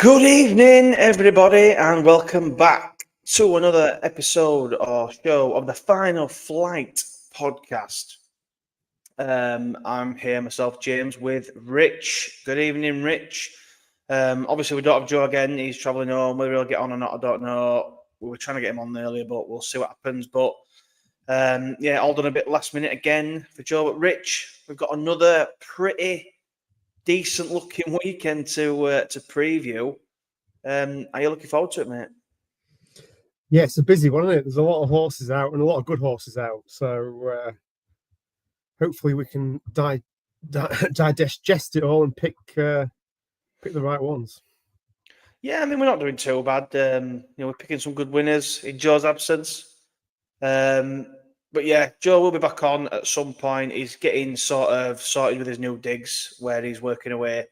Good evening, everybody, and welcome back to another episode or show of the Final Flight podcast. I'm here myself, James, with Rich. Good evening, Rich. Obviously, we don't have Joe again. He's travelling home. Whether he'll get on or not, I don't know. We were trying to get him on earlier, but we'll see what happens. But all done a bit last minute again for Joe. But Rich, we've got another pretty decent looking weekend to preview. Are you looking forward to it, mate? Yeah, it's a busy one, isn't it? There's a lot of horses out and a lot of good horses out. So hopefully we can digest it all and pick the right ones. Yeah, I mean, we're not doing too bad. We're picking some good winners in Joe's absence. But yeah, Joe will be back on at some point. He's getting sorted with his new digs where he's working away.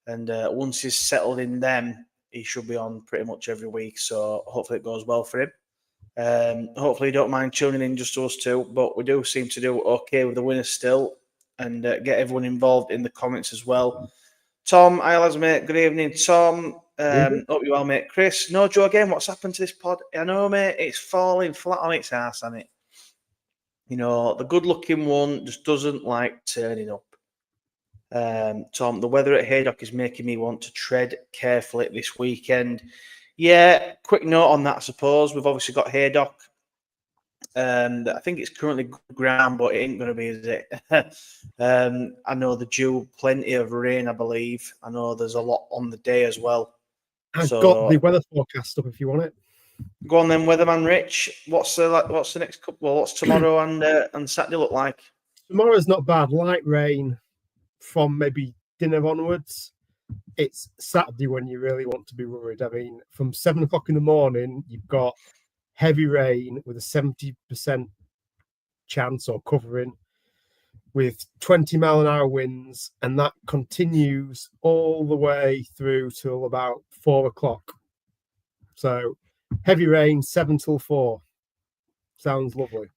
And once he's settled in them, he should be on pretty much every week. So hopefully it goes well for him. Hopefully you don't mind tuning in just us two. But we do seem to do okay with the winners still. And get everyone involved in the comments as well. Tom, hi lads, mate. Good evening, Tom. Hope you're well, mate. Chris, no Joe again. What's happened to this pod? I know, mate. It's falling flat on its ass, hasn't it? You know, the good-looking one just doesn't like turning up. Tom, the weather at Haydock is making me want to tread carefully this weekend. Yeah, quick note on that, I suppose. We've obviously got Haydock. I think it's currently good ground, but it ain't going to be, is it? I know they're due plenty of rain, I believe. I know there's a lot on the day as well. I've got the weather forecast up if you want it. Go on then, Weatherman Rich. What's the next couple? Well, what's tomorrow and Saturday look like? Tomorrow's not bad. Light rain from maybe dinner onwards. It's Saturday when you really want to be worried. I mean, from 7 o'clock in the morning, you've got heavy rain with a 70% chance or covering with 20-mile-an-hour winds, and that continues all the way through till about 4 o'clock. So heavy rain, 7 till 4. Sounds lovely.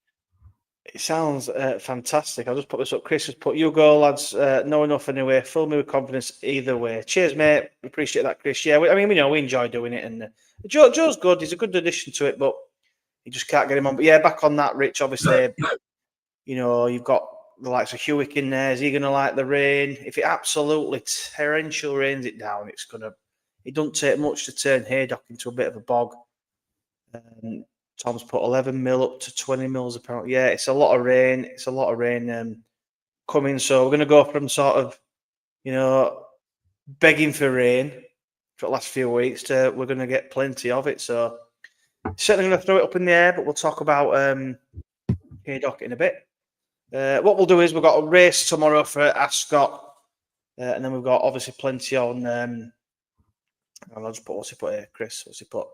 It sounds fantastic. I'll just put this up. Chris has put, you go, lads. Know enough anyway. Fill me with confidence either way. Cheers, mate. Appreciate that, Chris. Yeah, we enjoy doing it. And Joe's good. He's a good addition to it, but you just can't get him on. But yeah, back on that, Rich, obviously, you've got the likes of Hewick in there. Is he going to like the rain? If it absolutely torrential rains it down, it doesn't take much to turn Haydock into a bit of a bog. Tom's put 11 mil up to 20 mils apparently. Yeah, it's a lot of rain. It's a lot of rain coming. So we're going to go from sort of, begging for rain for the last few weeks to we're going to get plenty of it. So certainly going to throw it up in the air, but we'll talk about Haydock in a bit. What we'll do is we've got a race tomorrow for Ascot, and then we've got obviously plenty on. I'll just put what's he put here, Chris. What's he put?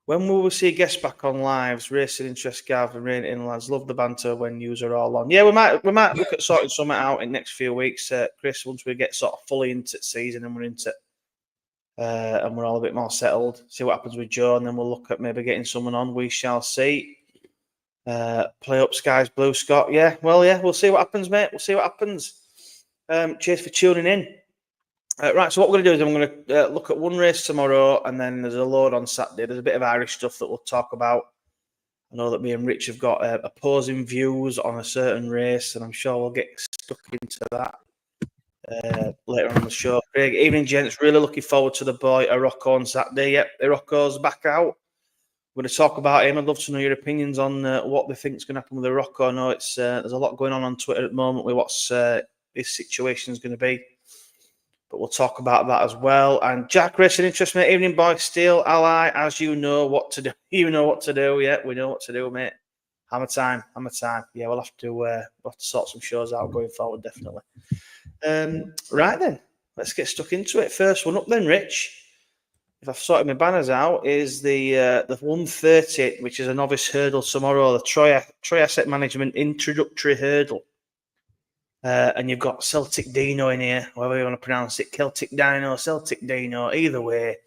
When will we see guests back on lives? Racing interest, Gav and Rain in lads. Love the banter when yous are all on. Yeah, we might look at sorting something out in the next few weeks, Chris. Once we get sort of fully into the season and we're into, and we're all a bit more settled. See what happens with Joe, and then we'll look at maybe getting someone on. We shall see. Play up skies blue, Scott. Yeah, well, yeah, we'll see what happens, mate. We'll see what happens. Cheers for tuning in. Right, so what we're going to do is I'm going to look at one race tomorrow, and then there's a load on Saturday. There's a bit of Irish stuff that we'll talk about. I know that me and Rich have got opposing views on a certain race, and I'm sure we'll get stuck into that later on the show. Craig, evening, gents. Really looking forward to the boy Irocco on Saturday. Yep, Irocco's back out. We're going to talk about him. I'd love to know your opinions on what they think is going to happen with Irocco. I know it's there's a lot going on Twitter at the moment with what's his situation is going to be. But we'll talk about that as well. And Jack Racing interest, mate. Evening, boy. Steel Ally, as you know what to do. You know what to do. Yeah, we know what to do, mate. Hammer time. Yeah, we'll have to sort some shows out going forward, definitely. Right then, let's get stuck into it. First one up then, Rich. If I've sorted my banners out, is the 130, which is a novice hurdle tomorrow, the Troy Asset Management Introductory Hurdle. And you've got Celtic Dino in here, however you want to pronounce it, Celtic Dino, Celtic Dino, either way.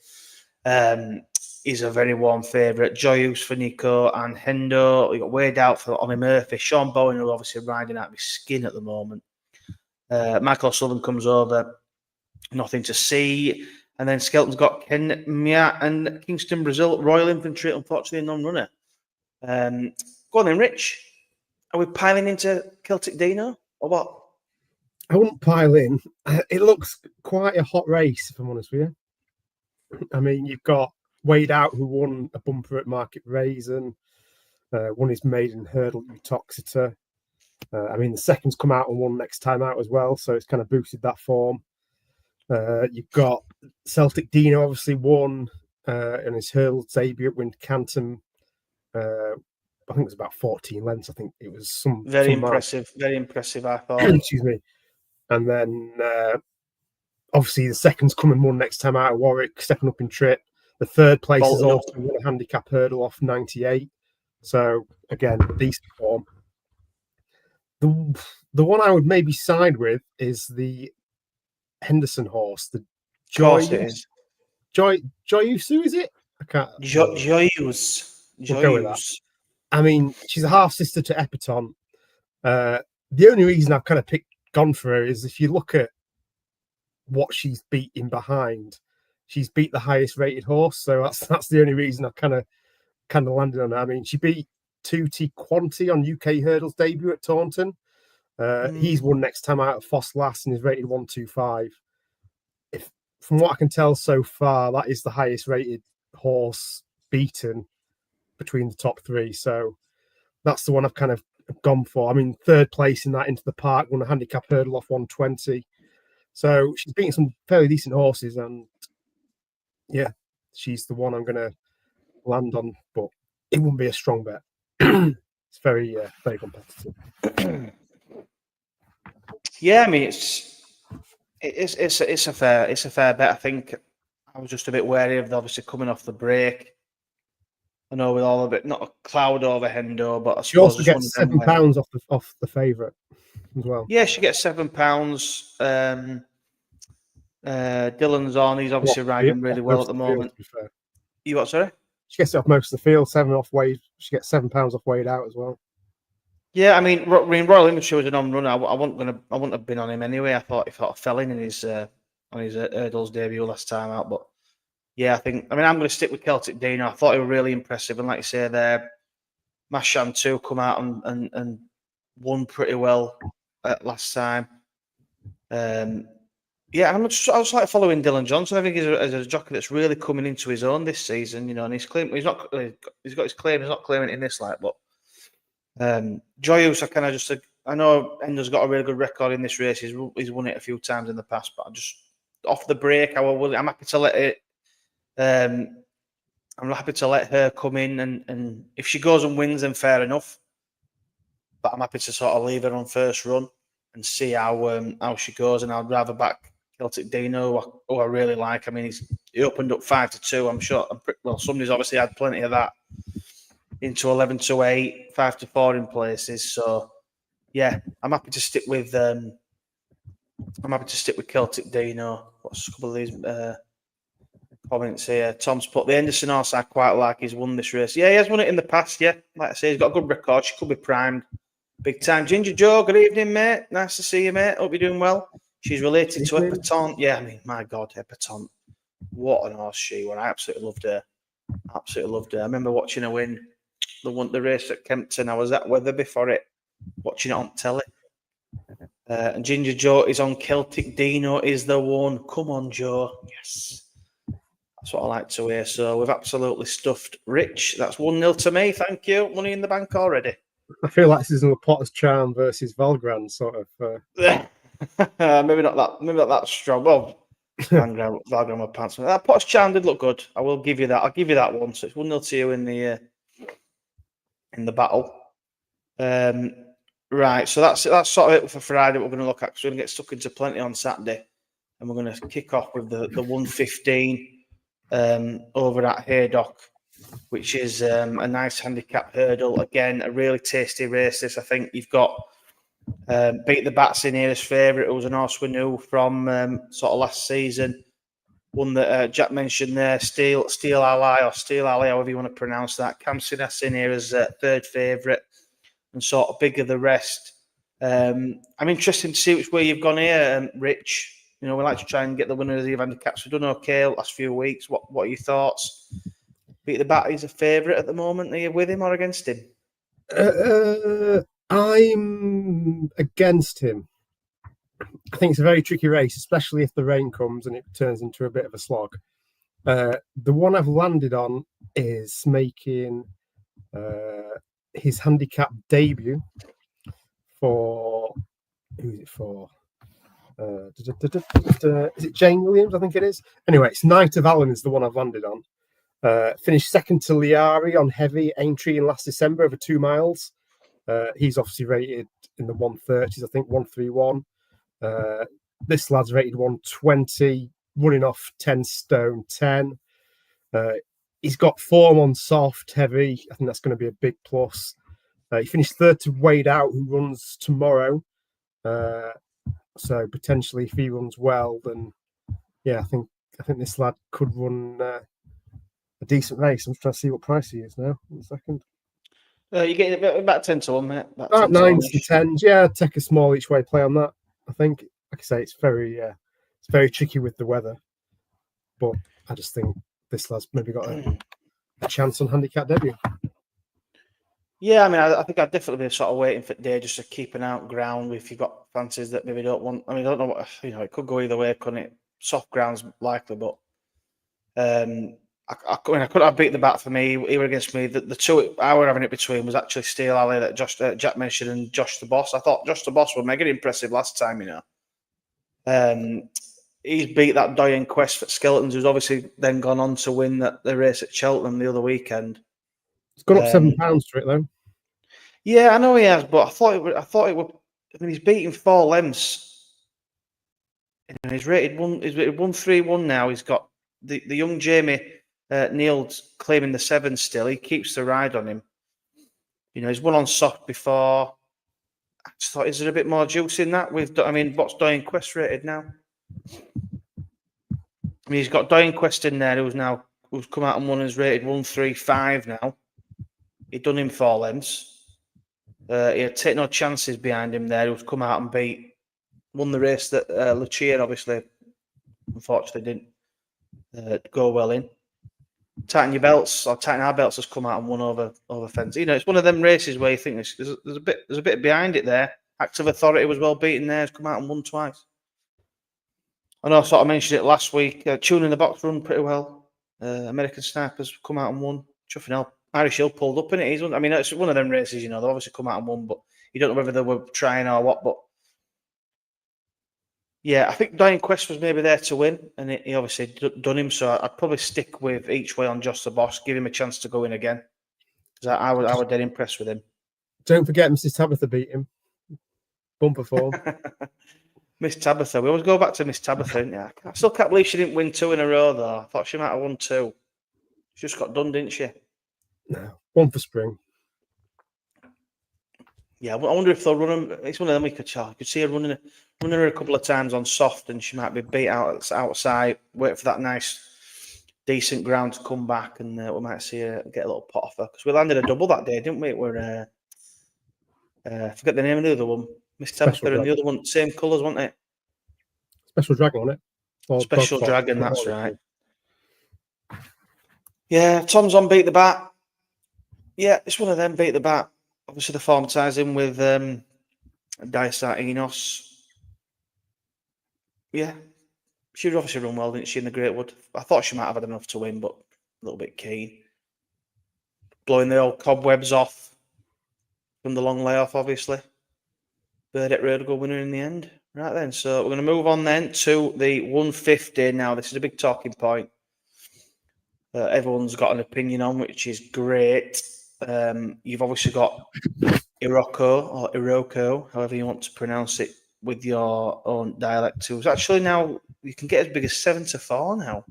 He's a very warm favourite. Joyous for Nico and Hendo. You've got Wade out for Ollie Murphy. Sean Bowen, who's obviously riding out of his skin at the moment. Michael Sullivan comes over. Nothing to see. And then Skelton's got Ken Mia and Kingston Brazil, Royal Infantry, unfortunately a non-runner. Go on then, Rich. Are we piling into Celtic Dino or what? I wouldn't pile in. It looks quite a hot race, if I'm honest with you. I mean, you've got Wade Out, who won a bumper at Market Raisin, won his maiden hurdle at Utoxeter. I mean, the second's come out and won next time out as well, so it's kind of boosted that form. You've got Celtic Dino, obviously won in his hurdle debut at Wincanton. I think it was about 14 lengths. I think it was some very impressive, I thought. Excuse me. And then obviously the second's coming one next time out of Warwick, stepping up in trip. The third place is also won a handicap hurdle off 98. So again, decent form. The one I would maybe side with is the Henderson horse, the Joyous, is it? I can't. Joyous. We'll go with that. I mean, she's a half sister to Epiton. The only reason I've kind of gone for her is if you look at what she's beating behind, she's beat the highest rated horse. So that's the only reason I kind of landed on her. I mean, she beat 2T Quanti on UK hurdles debut at Taunton. He's won next time out at Foss Last and is rated 125. From what I can tell so far, that is the highest rated horse beaten between the top three. So that's the one I've kind of gone for. I mean, third place in that Into the Park, won a handicap hurdle off 120. So she's beaten some fairly decent horses, and yeah, she's the one I'm going to land on, but it wouldn't be a strong bet. It's very competitive. Yeah, I mean it's a fair bet. I think I was just a bit wary of obviously coming off the break. I know with all of it, not a cloud over Hendo, but I suppose she also gets £7 off the favourite as well. Yeah, she gets £7. Dylan's on. He's obviously riding really well at the moment. You what? Sorry. She gets it off most of the field. 7 off Wade. She gets £7 off Wade Out as well. Yeah, I mean, Royal Infantry was an on-runner. I wouldn't have been on him anyway. I thought he fell in his on his hurdles debut last time out. But yeah, I'm going to stick with Celtic Dino. I thought he was really impressive, and like you say, there, Masham too come out and won pretty well last time. Yeah, I was like following Dylan Johnson. I think he's a jockey that's really coming into his own this season. You know, and he's got his claim. He's not claiming it in this light, but. Joyous, I know Endo's got a really good record in this race. He's won it a few times in the past, but I'm just off the break. I'm happy to let it. I'm happy to let her come in, and if she goes and wins, then fair enough. But I'm happy to sort of leave her on first run and see how she goes. And I'd rather back Celtic Dino, who I really like. I mean, he opened up 5-2. I'm sure. Somebody's obviously had plenty of that. Into 11-8, 5-4 in places. So yeah, I'm happy to stick with Celtic Dino. What's a couple of these comments here? Tom's put the Henderson horse I quite like. He's won this race. Yeah, he has won it in the past. Yeah, like I say, he's got a good record. She could be primed. Big time. Ginger Joe, good evening, mate. Nice to see you, mate. Hope you're doing well. She's related to Epiton. Yeah, I mean, my God, Epiton. What an horse she was. I absolutely loved her. I remember watching her win the race at Kempton. I was at Wetherby for it, watching it on telly. And Ginger Joe is on Celtic Dino is the one. Come on, Joe. Yes. That's what I like to hear. So we've absolutely stuffed Rich. That's 1-0 to me. Thank you. Money in the bank already. I feel like this is a Potter's Charm versus Valgrand sort of. Maybe not that strong. Well, Valgrand with pants. That Potter's Charm did look good. I will give you that. I'll give you that one. So it's 1-0 to you in the battle. Right, so that's sort of it for Friday. We're going to look at, because we're going to get stuck into plenty on Saturday, and we're going to kick off with the 115 over at Haydock, which is a nice handicap hurdle. Again, a really tasty race. This, I think, you've got Beat the Bats in here as favourite. It was an horse we knew from sort of last season. One that Jack mentioned there, Steel Ally, or Steel Ally, however you want to pronounce that. Cam Sinas in here as third favourite, and sort of bigger the rest. I'm interested to see which way you've gone here, Rich. You know, we like to try and get the winners of the handicaps. We've done okay last few weeks. What are your thoughts? Beat the Bat is a favourite at the moment. Are you with him or against him? I'm against him. I think it's a very tricky race, especially if the rain comes and it turns into a bit of a slog. The one I've landed on is making his handicap debut for, who's it for? Is it Jane Williams? I think it is. Anyway, it's Knight of Allen is the one I've landed on. Finished second to Liari on heavy Aintree in last December over 2 miles. He's obviously rated in the 130s, I think 131. This lad's rated 120, running off 10 stone 10. He's got form on soft, heavy. I think that's going to be a big plus. He finished third to Wade Out, who runs tomorrow. So potentially, if he runs well, then yeah, I think this lad could run a decent race. I'm trying to see what price he is now. 1 second. You're getting about 10 to 1, mate. About 9s and 10s. Yeah, take a small each way play on that. I think, like I say, it's very tricky with the weather, but I just think this lad's maybe got a chance on handicap debut. Yeah, I mean, I think I'd definitely be sort of waiting for today just to keep an out ground if you've got fancies that maybe don't want. I mean, I don't know what, it could go either way, couldn't it? Soft ground's likely, but I couldn't have Beat the Bat for me. He were against me. The two I were having it between was actually Steel Alley that Jack mentioned and Josh the Boss. I thought Josh the Boss was mega impressive last time, He's beat that Doyen Quest for Skeletons, who's obviously then gone on to win the race at Cheltenham the other weekend. It's gone up £7 for it though. Yeah, I know he has, but I thought it would. I mean, he's beating 4 lengths. He's rated 131 now. He's got the young Jamie Neal's claiming the 7 still. He keeps the ride on him. He's won on soft before. I just thought, is there a bit more juice in that? What's Doyen Quest rated now? I mean, he's got Doyen Quest in there who's come out and won, is rated 135 now. He'd done him 4 lengths. He had Take No Chances behind him there, who's come out and won the race that Lucia obviously, unfortunately, didn't go well in. Tighten Your Belts, or Tighten Our Belts, has come out and won over fence. It's one of them races where you think there's a bit behind it there. Active Authority was well beaten there, has come out and won twice. I know I sort of mentioned it last week. Tune in the Box run pretty well. American Snipers come out and won. Chuffing Hill. Irish Hill pulled up in it. It's one of them races, they've obviously come out and won, but you don't know whether they were trying or what. But yeah, I think Dying Quest was maybe there to win, and he obviously done him. So I'd probably stick with each way on Josh the Boss, give him a chance to go in again. Because I was dead impressed with him. Don't forget Mrs. Tabitha beat him. Bumper form. Miss Tabitha. We always go back to Miss Tabitha, didn't you? I still can't believe she didn't win 2 in a row, though. I thought she might have won 2. She just got done, didn't she? No, 1 for spring. Yeah, I wonder if they'll run them. It's one of them we could see her running her a couple of times on soft, and she might be beat out outside. Wait for that nice, decent ground to come back, and we might see her get a little pot off her, because we landed a double that day, didn't we? We're forget the name of the other one, Miss Tabitha, and the other one, same colours, wasn't it? Special Dragon on it. Special Dragon, that's right. Yeah, Tom's on Beat the Bat. Yeah, it's one of them, Beat the Bat. Obviously, the form ties in with Dysart Enos. Yeah, she would obviously run well, didn't she, in the Greatwood? I thought she might have had enough to win, but a little bit keen. Blowing the old cobwebs off from the long layoff, obviously. Burdett Road winner in the end. Right then, so we're going to move on then to the 150. Now, this is a big talking point. Everyone's got an opinion on, which is great. You've obviously got Iroko or Iroko, however you want to pronounce it with your own dialect too. It's actually now you can get as big as 7-4 now,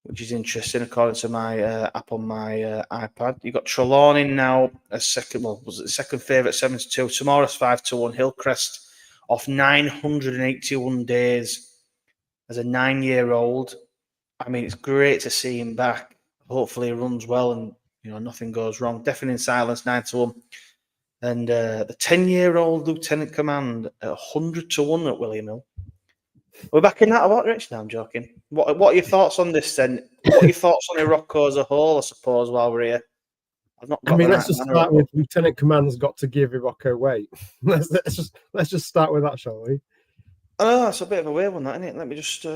which is interesting according to my app on my iPad. You've got Trelawney now as second. Well, was it the second favourite 7-2? Tomorrow's 5-1. Hillcrest off 981 days as a 9-year-old. I mean, it's great to see him back. Hopefully, he runs well and nothing goes wrong. Deafening Silence 9-1. And the 10-year-old Lieutenant Command at 100-1 at William Hill. We're back in that a lot, Rich. No, I'm joking. What are your thoughts on this then? What are your thoughts on Irocco as a whole, I suppose, while we're here? I've not got let's just start with Lieutenant Command's got to give Irocco weight. let's just start with that, shall we? Oh, it's a bit of a weird one, that, isn't it? Let me just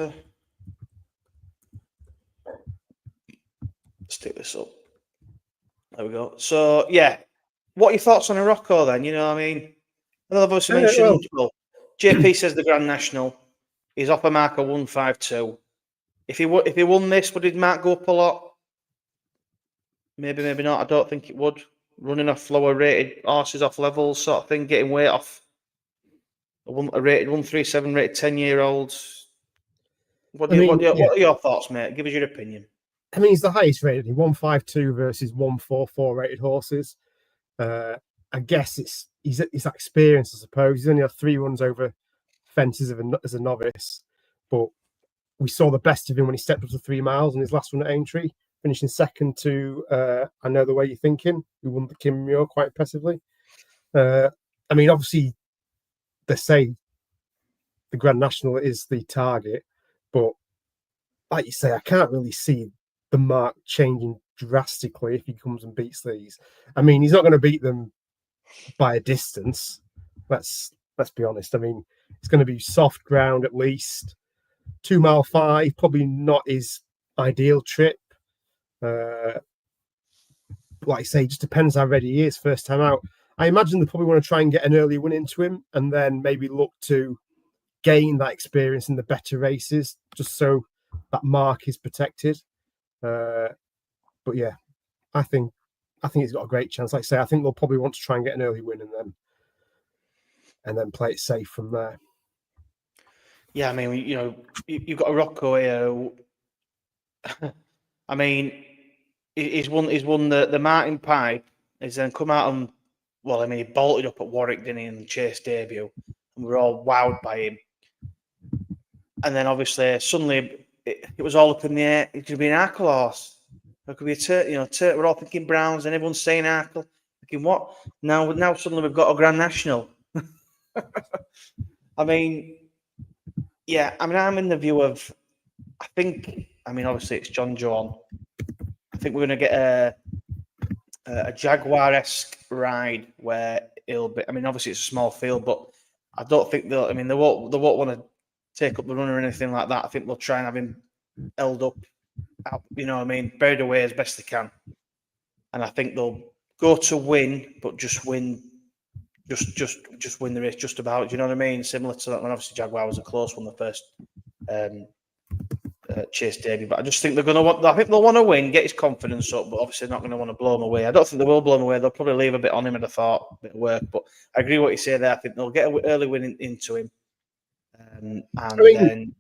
stick this up. There we go. So, yeah. What are your thoughts on Irocco then? I mean, I've obviously mentioned, JP says the Grand National. He's off a mark of 152. If he won this, would his mark go up a lot? Maybe not. I don't think it would. Running off lower rated horses off levels, sort of thing, getting weight off a rated 137 rated 10-year-olds. What are your thoughts, mate? Give us your opinion. I mean, he's the highest rated. 152 versus 144 rated horses. I guess he's that experience, I suppose. He's only had 3 runs over fences as a novice, but we saw the best of him when he stepped up to 3 miles in his last run at Aintree, finishing second to I Know the Way You're Thinking, who won the Kim Muir quite impressively. I mean, obviously, they say the Grand National is the target, but like you say, I can't really see the mark changing drastically if he comes and beats these. I mean, he's not going to beat them by a distance. Let's be honest. I mean, it's going to be soft ground at least. 2 mile 5, probably not his ideal trip. Like I say, it just depends how ready he is first time out. I imagine they probably want to try and get an early win into him and then maybe look to gain that experience in the better races, just so that mark is protected. But yeah, I think he's got a great chance. Like I say, I think they'll probably want to try and get an early win and then play it safe from there. Yeah, I mean, you've got Irocco here. I mean, he's won the Martin Pipe. He's then come out and he bolted up at Warwick, didn't he, in the Chase debut, and we were all wowed by him. And then obviously suddenly it was all up in the air. It could be an Arkle horse. It could be a we're all thinking Browns, and everyone's saying Arkle. Thinking what? Now suddenly we've got a Grand National. I mean, yeah. I mean, I'm in the view of. Obviously it's John John. I think we're going to get a Jaguar-esque ride where it'll be. I mean, obviously it's a small field, but I don't think they'll. I mean, they won't want to take up the run or anything like that. I think they'll try and have him held up, buried away as best they can. And I think they'll go to win, but just win, just win the race just about. Do you know what I mean? Similar to that when obviously Jaguar was a close one, the first Chase debut. But I just think they're going to want. I think they'll want to win, get his confidence up, but obviously not going to want to blow him away. I don't think they will blow him away. They'll probably leave a bit on him, I'd have thought, a bit of work. But I agree with what you say there. I think they'll get an early win into him. Then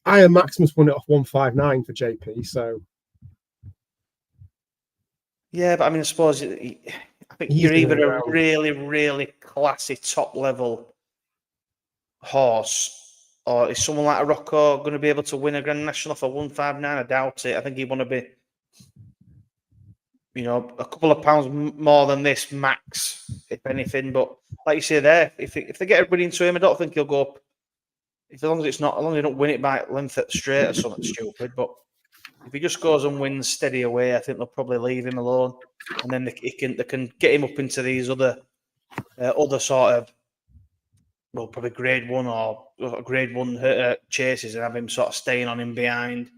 Iron Maximus won it off 159 for JP, so yeah, but I mean, I suppose I think you're either a really, really classy top level horse, or is someone like Irocco going to be able to win a Grand National for 159? I doubt it. I think he'd want to be, a couple of pounds more than this max, if anything. But like you say there, if they get everybody into him, I don't think he'll go up. As long as they don't win it by length at straight or something stupid, but if he just goes and wins steady away, I think they'll probably leave him alone, and then they can get him up into these other sort of, probably grade 1 or grade 1 chases, and have him sort of staying on him behind,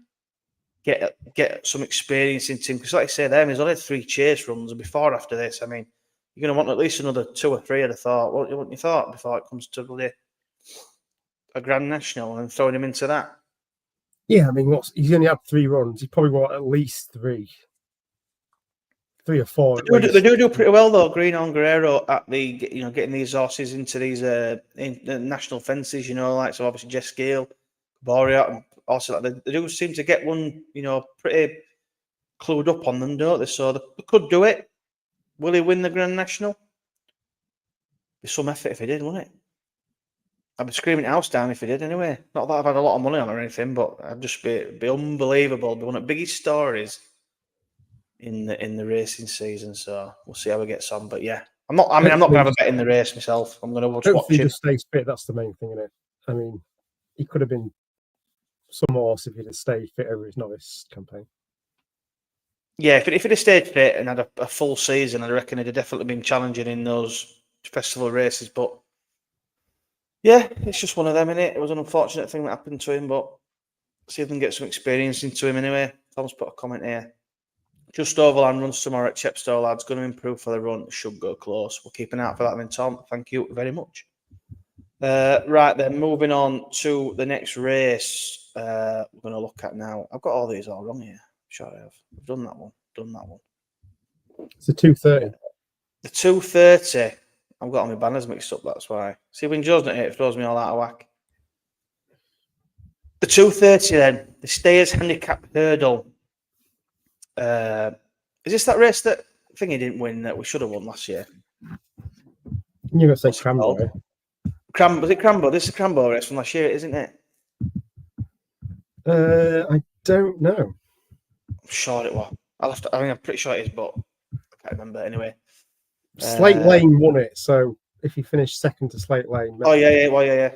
get some experience into him. Because like I say, there's only 3 chase runs, and before after this, I mean, you're going to want at least another 2 or 3. I'd have thought. What you thought before it comes to a Grand National and throwing him into that? Yeah, I mean, he's only had 3 runs. He probably want at least 3. 3 or 4 at They least. do pretty well though. Green on Guerrero at the getting these horses into these national fences. Like so obviously Jess Gale, Boreat, and also like they do seem to get one pretty clued up on them, don't they? So they could do it. Will he win the Grand National? Be some effort if he did, wouldn't it? I'd be screaming house down if he did anyway. Not that I've had a lot of money on or anything, but I'd just be unbelievable. Be one of the biggest stories in the racing season. So we'll see how he gets on. But yeah, I'm not going to have a bet in the race myself. I'm going to watch Hopefully, he him. just stays fit. That's the main thing, isn't it? I mean, he could have been some horse if he'd have stayed fit over his novice campaign. Yeah, if he'd have stayed fit and had a full season, I reckon he'd have definitely been challenging in those festival races. But yeah, it's just one of them, innit? It was an unfortunate thing that happened to him, but see if we can get some experience into him anyway. Tom's put a comment here. Just Overland runs tomorrow at Chepstow, lads. Going to improve for the run. Should go close. We'll keep an eye out for that then, Tom. Thank you very much. Right then, moving on to the next race. We're going to look at now. I've got all these all wrong here. Sure I have. I've done that one. It's a 2:30. The 2:30. I've got all my banners mixed up, that's why. See, when Joe's not here, it throws me all out of whack. The 2:30 then. The Stayers Handicap Hurdle. Is this that race that Thingy didn't win that we should have won last year? You're going to say Cranbo. Was it Cranbo? This is a Cranbo race from last year, isn't it? I don't know. I'm sure it was. I'm pretty sure it is, but I can't remember anyway. Slate Lane won it, so if he finished second to Slate Lane. Oh yeah.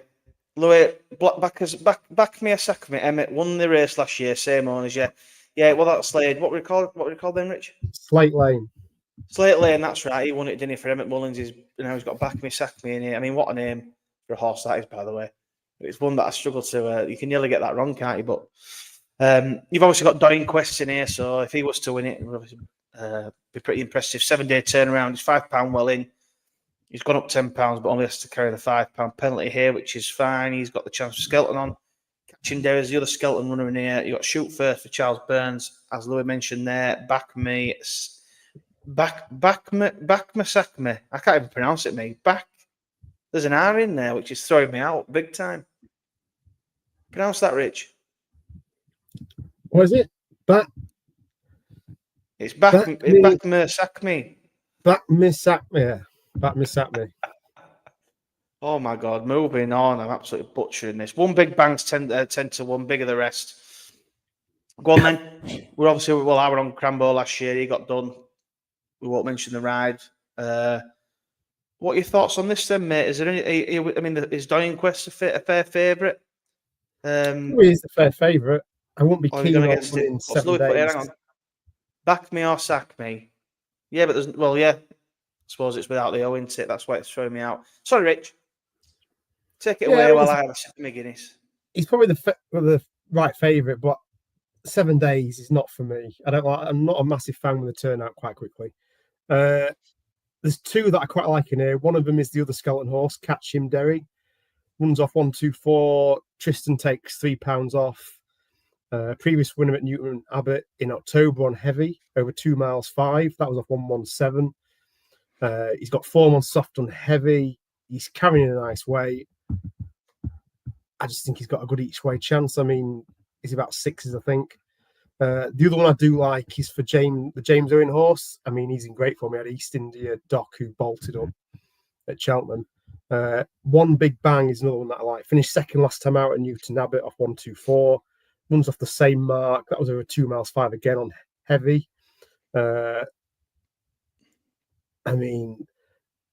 Louis, back me a sack me. Emmett won the race last year, same owners, yeah. Yeah, well that's Slade. What we call them, Rich? Slate Lane. Slate Lane, that's right. He won it, didn't he, for Emmett Mullins? He's got back me, sack me in here. I mean, what a name for a horse that is, by the way. It's one that I struggle to. You can nearly get that wrong, can't you? But you've obviously got Doyne Quest in here, so if he was to win it, it would obviously be pretty impressive. 7-day turnaround. He's £5 well in. He's gone up £10, but only has to carry the £5 penalty here, which is fine. He's got the chance for Skelton on. Catching there is the other Skelton runner in here. You've got Shoot First for Charles Burns, as Louis mentioned there. Back me, sack me. I can't even pronounce it, mate. There's an R in there, which is throwing me out big time. Pronounce that, Rich. What is it? It's back me, sack me. Back me, sack me. Yeah. Back me, sack me. Oh my God! Moving on, I'm absolutely butchering this. One Big Bang's 10-1, bigger the rest. Go on then. I were on Cranbo last year. He got done. We won't mention the ride. What are your thoughts on this then, mate? Is there any? Is Doyne Quest a fair favourite? He is a fair favourite. I won't be keen on winning 7 days. Hang on. Back me or sack me? Yeah, but I suppose it's without the O, isn't it? That's why it's throwing me out. Sorry, Rich. Take it away while I have a sip of my Guinness. He's probably the right favourite, but 7 days is not for me. I'm not a massive fan when they turn out quite quickly. There's two that I quite like in here. One of them is the other skeleton horse, Catch Him Derry. Runs off 1-2-4. Tristan takes £3 off. Previous winner at Newton Abbott in October on heavy, over 2 miles 5. That was off 117. He's got form on soft on heavy. He's carrying a nice weight. I just think he's got a good each way chance. I mean, he's about 6s, I think. The other one I do like is for the James Owen horse. I mean, he's in great form. He had East India Doc who bolted up at Cheltenham. One Big Bang is another one that I like. Finished second last time out at Newton Abbott off 1-2-4. Runs off the same mark. That was over 2 miles 5 again on heavy. I mean,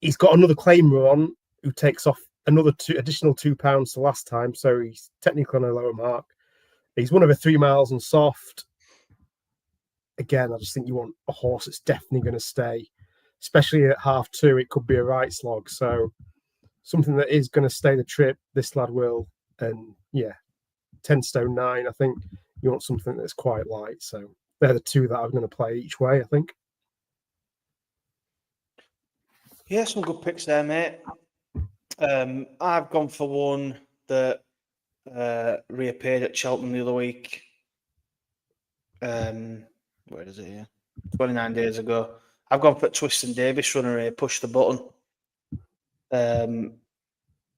he's got another claimer on who takes off another additional £2 to last time, so he's technically on a lower mark. He's won over 3 miles on soft. Again, I just think you want a horse that's definitely going to stay, especially at half 2. It could be a right slog, so something that is going to stay the trip. This lad will, and yeah, 10 stone 9. I think you want something that's quite light. So they're the two that I'm going to play each way, I think. Yeah, some good picks there, mate. I've gone for one that reappeared at Cheltenham the other week. Where is it here? 29 days ago. I've gone for Twiston Davis runner here, push the button.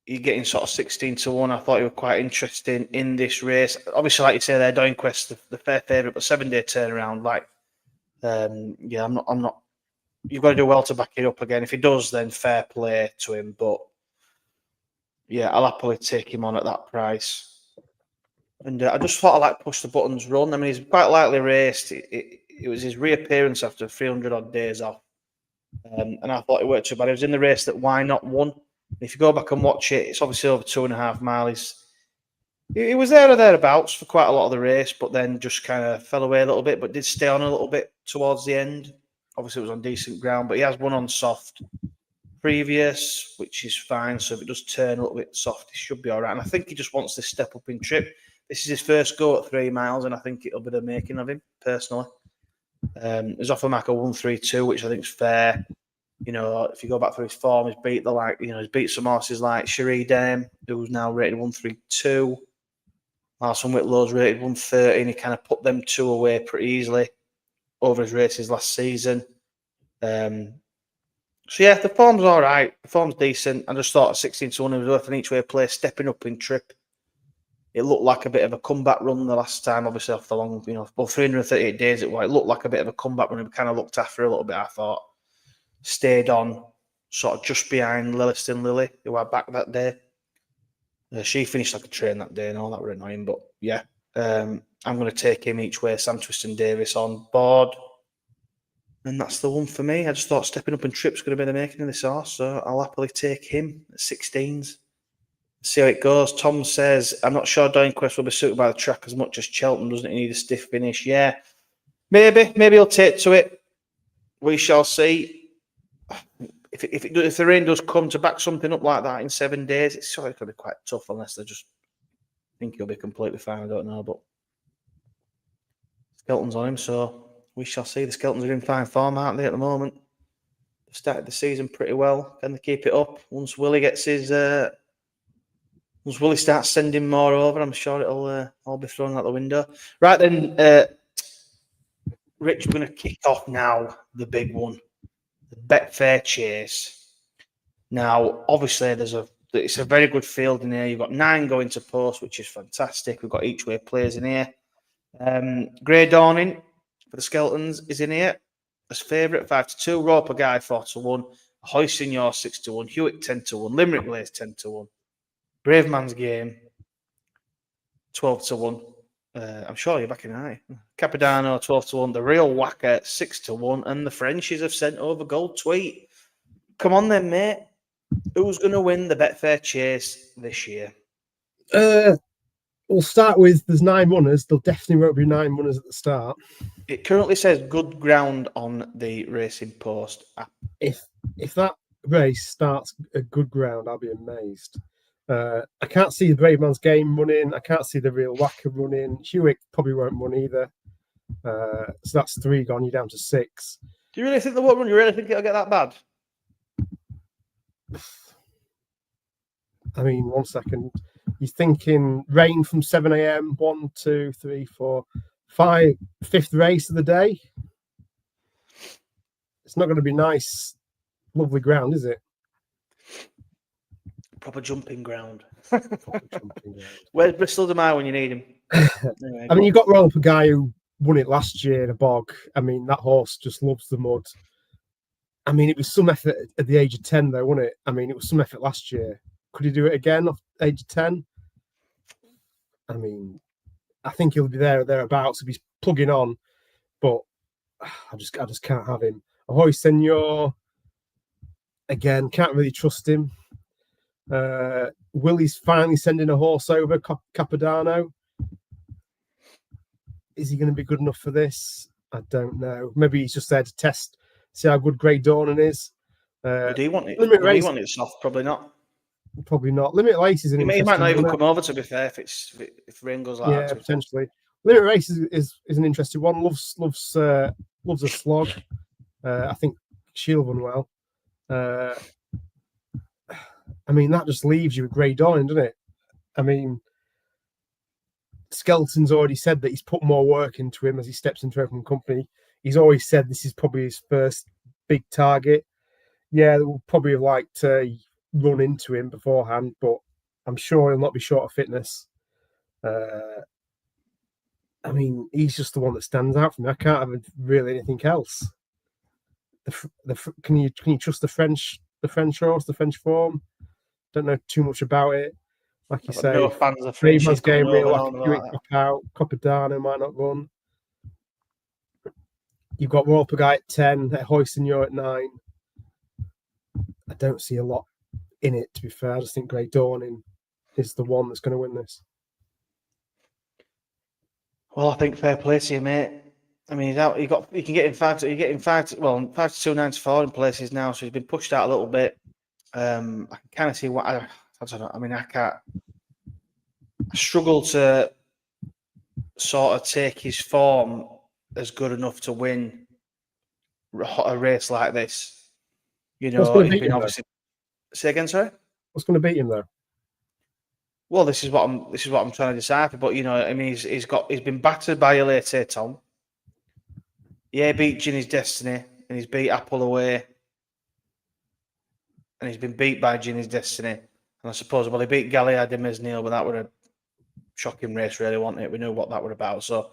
You're getting sort of 16-1. I thought you were quite interesting in this race. Obviously, like you say, they're Doinquest, the fair favourite, but 7-day turnaround. Like, yeah, I'm not. You've got to do well to back it up again. If he does, then fair play to him. But yeah, I'll happily take him on at that price. And I just thought I like push the buttons run. I mean, he's quite lightly raced. It was his reappearance after 300 odd days off. And I thought it worked too bad. He was in the race that Why Not won. If you go back and watch it, it's obviously over 2.5 miles. He was there or thereabouts for quite a lot of the race, but then just kind of fell away a little bit, but did stay on a little bit towards the end. Obviously, it was on decent ground, but he has won on soft previous, which is fine. So if it does turn a little bit soft, he should be all right. And I think he just wants this step up in trip. This is his first go at 3 miles, and I think it'll be the making of him, personally. His offer mark a 132, which I think is fair. You know, if you go back through his form, he's beat he's beat some horses like Cherie Dame, who's now rated 132. Alison Whitlow's rated 130, and he kind of put them two away pretty easily over his races last season. So yeah, the form's all right. The form's decent. I just thought 16-1 was worth an each way play, stepping up in trip. It looked like a bit of a comeback run the last time, obviously off the long, 338 days it looked like a bit of a comeback run. It kind of looked after a little bit, I thought. Stayed on sort of just behind Lilliston Lily, who had back that day. She finished like a train that day and all that were annoying, but yeah. I'm going to take him each way, Sam Twiston Davis on board. And that's the one for me. I just thought stepping up in trip's going to be the making of this horse, so I'll happily take him at 16s. See how it goes. Tom says, I'm not sure Doinquest will be suited by the track as much as Cheltenham. Doesn't he need a stiff finish? Yeah, maybe he'll take to it. We shall see. If the rain does come to back something up like that in 7 days, it's sort of going to be quite tough unless they just think he'll be completely fine. I don't know, but Skelton's on him, so we shall see. The Skeltons are in fine form, aren't they, at the moment? They've started the season pretty well. Can they keep it up? Once Willie gets his... Once Willie starts sending more over, I'm sure it'll all be thrown out the window. Right then, Rich, we're going to kick off now the big one, the Betfair Chase. Now, obviously, it's a very good field in here. You've got 9 going to post, which is fantastic. We've got each way players in here. Grey Dawning for the Skeltons is in here as favourite, 5-2. Roper Guy 4-1. Hoy Senior 6-1. Hewitt 10-1. Limerick Blaze 10-1. Brave Man's Game 12-1. I'm sure you're back in high. Capodanno 12-1. The Real Whacker 6-1. And the Frenchies have sent over gold tweet. Come on then, mate. Who's going to win the Betfair Chase this year? We'll start with there's 9 runners. There definitely won't be 9 runners at the start. It currently says good ground on the Racing Post app. If that race starts at good ground, I'll be amazed. I can't see the Brave Man's Game running. I can't see the Real Whacker running. Hewitt probably won't run either. So that's 3 gone. You're down to 6. Do you really think they won't run? You really think it'll get that bad? I mean, 1 second. You're thinking rain from 7 a.m. 1, 2, 3, 4, 5. 5th race of the day. It's not going to be nice, lovely ground, is it? Proper jumping ground. Proper jumping ground. Where's Bristol Demai when you need him? Anyway, I mean, you got roll up a guy who won it last year in a bog. I mean, that horse just loves the mud. I mean, it was some effort at the age of 10, though, wasn't it? I mean, it was some effort last year. Could he do it again at the age of 10? I mean, I think he'll be there or thereabouts if he's plugging on. But I just can't have him. Ahoy, Senor. Again, can't really trust him. Willie's finally sending a horse over, Capodanno. Is he going to be good enough for this? I don't know. Maybe he's just there to test, see how good Grey Dawning is. Do you want it? Limit Race, do you want it soft? Probably not. Probably not. Limit Race is an interesting. He might not even come over, to be fair, if rain goes like that. Yeah, potentially. Limit Race is an interesting one. Loves a slog. I think she'll run well. I mean, that just leaves you with Grey Dawning, doesn't it? I mean, Skelton's already said that he's put more work into him as he steps into open company. He's always said this is probably his first big target. Yeah, they will probably like to run into him beforehand, but I'm sure he'll not be short of fitness. I mean, he's just the one that stands out for me. I can't have really anything else. Can you trust the French horse, the French form? Don't know too much about it. Like you say, no fans of Brave French. Man's Game Real, like Like Hewitt out, Copperdano might not run. You've got Royal Guy at 10, Hoisinho at 9. I don't see a lot in it, to be fair. I just think Grey Dawning is the one that's going to win this. Well, I think fair play to you, mate. I mean, you can get him 5 to 2.94 in places now, so he's been pushed out a little bit. I can kind of see what I don't know. I mean, I struggle to sort of take his form as good enough to win a race like this. You know, he's been obviously. Say again, sorry. What's going to beat him though? Well, this is what I'm trying to decipher. But you know, I mean, he's been battered by Elite Tom. Yeah, beat Ginny's Destiny, and he's beat Apple Away, and he's been beat by Ginny's Destiny. And I suppose, well, he beat Galliard de Mesnil, but that was a shocking race, really, wasn't it? We knew what that was about. So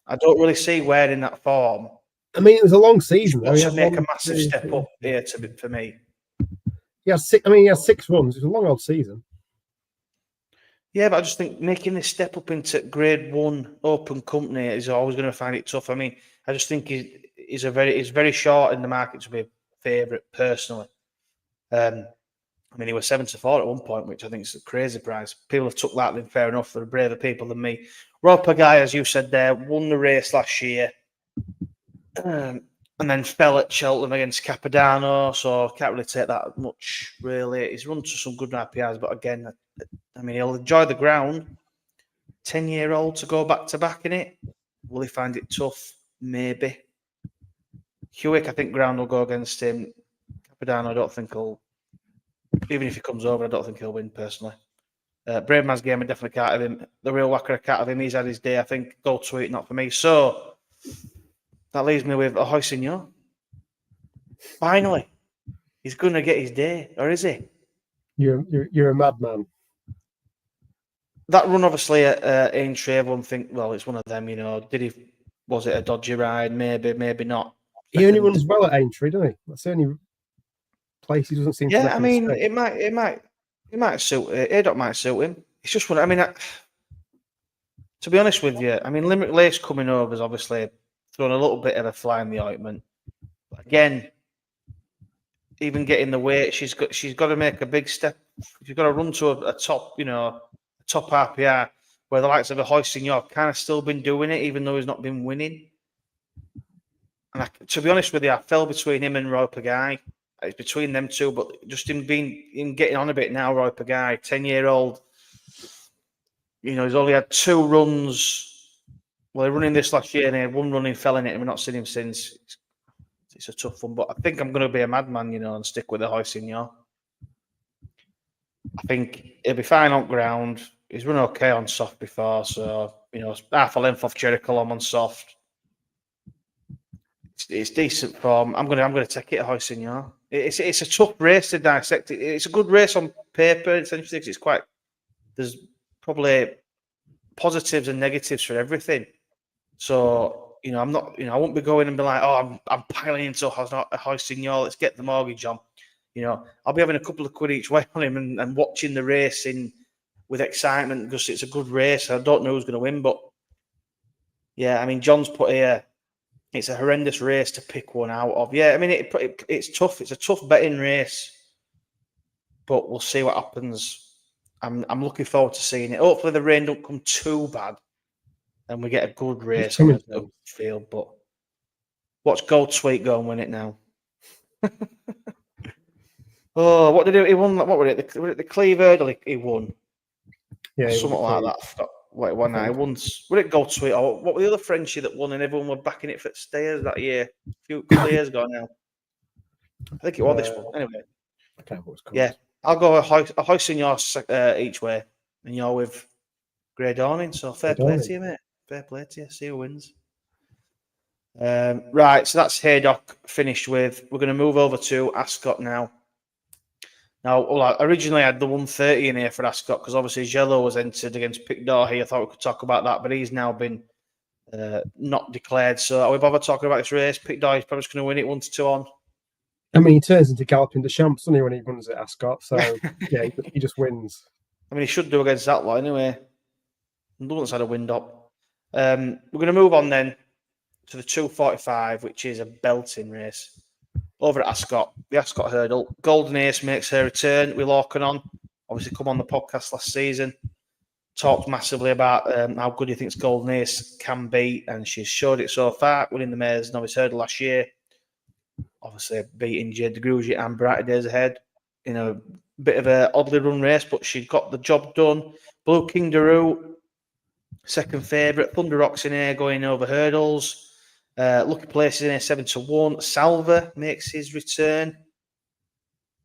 I don't really see where in that form. I mean, it was a long season. He should make a massive step up here for me. He has 6 runs. It's a long old season. Yeah, but I just think making this step up into Grade 1 open company is always going to find it tough. I mean, I just think he's very short in the market to be a favourite personally. I mean, he was 7 to 4 at one point, which I think is a crazy price. People have took that, then fair enough. They're braver people than me. Rob Pagaille, as you said there, won the race last year. And then fell at Cheltenham against Capodanno, so can't really take that much, really. He's run to some good IPRs, but again, I mean, he'll enjoy the ground. 10-year-old to go back-to-back in it. Will he find it tough? Maybe. Hewitt, I think ground will go against him. Capodanno, I don't think he'll... Even if he comes over, I don't think he'll win, personally. Brave Man's Game, I definitely can't have him. The Real Whacker, I can't have him. He's had his day, I think. Gold Sweet, not for me. So... that leaves me with a Hoisinho. Finally, he's going to get his day, or is he? You're a madman. That run, obviously, at Aintree, everyone think, well, it's one of them, you know. Was it a dodgy ride? Maybe not. He only runs well at Aintree, doesn't he? That's the only place he doesn't seem to. Yeah, I mean, it might suit. Haydock might suit him. It's just what I mean. To be honest with you, I mean, Limerick Lace coming over is obviously thrown a little bit of a fly in the ointment. But again, even getting the weight, she's got to make a big step. She's got to run to a top, top RPR, where the likes of a Hoisinho kind of still been doing it, even though he's not been winning. And to be honest with you, I fell between him and Roy Pagaille. It's between them two, but just him getting on a bit now, Roy Pagaille, 10-year-old. You know, he's only had 2 runs. Well, he running this last year, and he had 1 run, he fell in it, and we've not seen him since. It's a tough one, but I think I'm going to be a madman, and stick with the Hoisinho. I think he'll be fine on ground. He's run okay on soft before, so half a length off Jericho on soft. It's decent form. I'm going to take it at Hoisinho. It's a tough race to dissect. It's a good race on paper. Essentially, it's quite. There's probably positives and negatives for everything. So I'm not. I won't be going and be like, oh, I'm piling into a Hoisinho. Let's get the mortgage on. I'll be having a couple of quid each way on him and watching the race with excitement because it's a good race. I don't know who's going to win, but yeah, I mean, John's put here. It's a horrendous race to pick one out of. Yeah, I mean, it's tough. It's a tough betting race, but we'll see what happens. I'm looking forward to seeing it. Hopefully, the rain don't come too bad, and we get a good race on the field. But watch Gold Sweet go and win it now. Oh, what did he won? What was it? The Cleve Hurdle he won. Yeah, something like that. I forgot what it won. I once would it Gold Sweet or what were the other Frenchie that won and everyone were backing it for Stayers that year? A couple of years ago now. I think it was this one. Anyway, I can't remember what it's called. Yeah, I'll go a Hoisinho each way, and you're with Grey Dawning. So fair play to you, mate. Fair play to you. See who wins. Right, so that's Haydock finished with. We're going to move over to Ascot now. Now, well, originally I had the 130 in here for Ascot because obviously Jello was entered against Pickdaw. I thought we could talk about that, but he's now been not declared. So are we bothered talking about this race? Pickdaw is probably just going to win it 1-2 on. I mean, he turns into Galloping de Champs, doesn't he, when he runs at Ascot? So, yeah, he just wins. I mean, he should do against that lot anyway. No one's had a wind up. We're going to move on then to the 245, which is a belting race. Over at Ascot, the Ascot Hurdle. Golden Ace makes her return with Lorcan on. Obviously, come on the podcast last season. Talked massively about how good he thinks Golden Ace can be, and she's showed it so far, winning the Mayor's Novice Hurdle last year. Obviously, beating Jade DeGrugy and Brighter Days Ahead in a bit of a oddly run race, but she got the job done. Blue King Daru, second favourite. Thunder Rocks in here going over hurdles. Lucky Places in here 7-1. Salva makes his return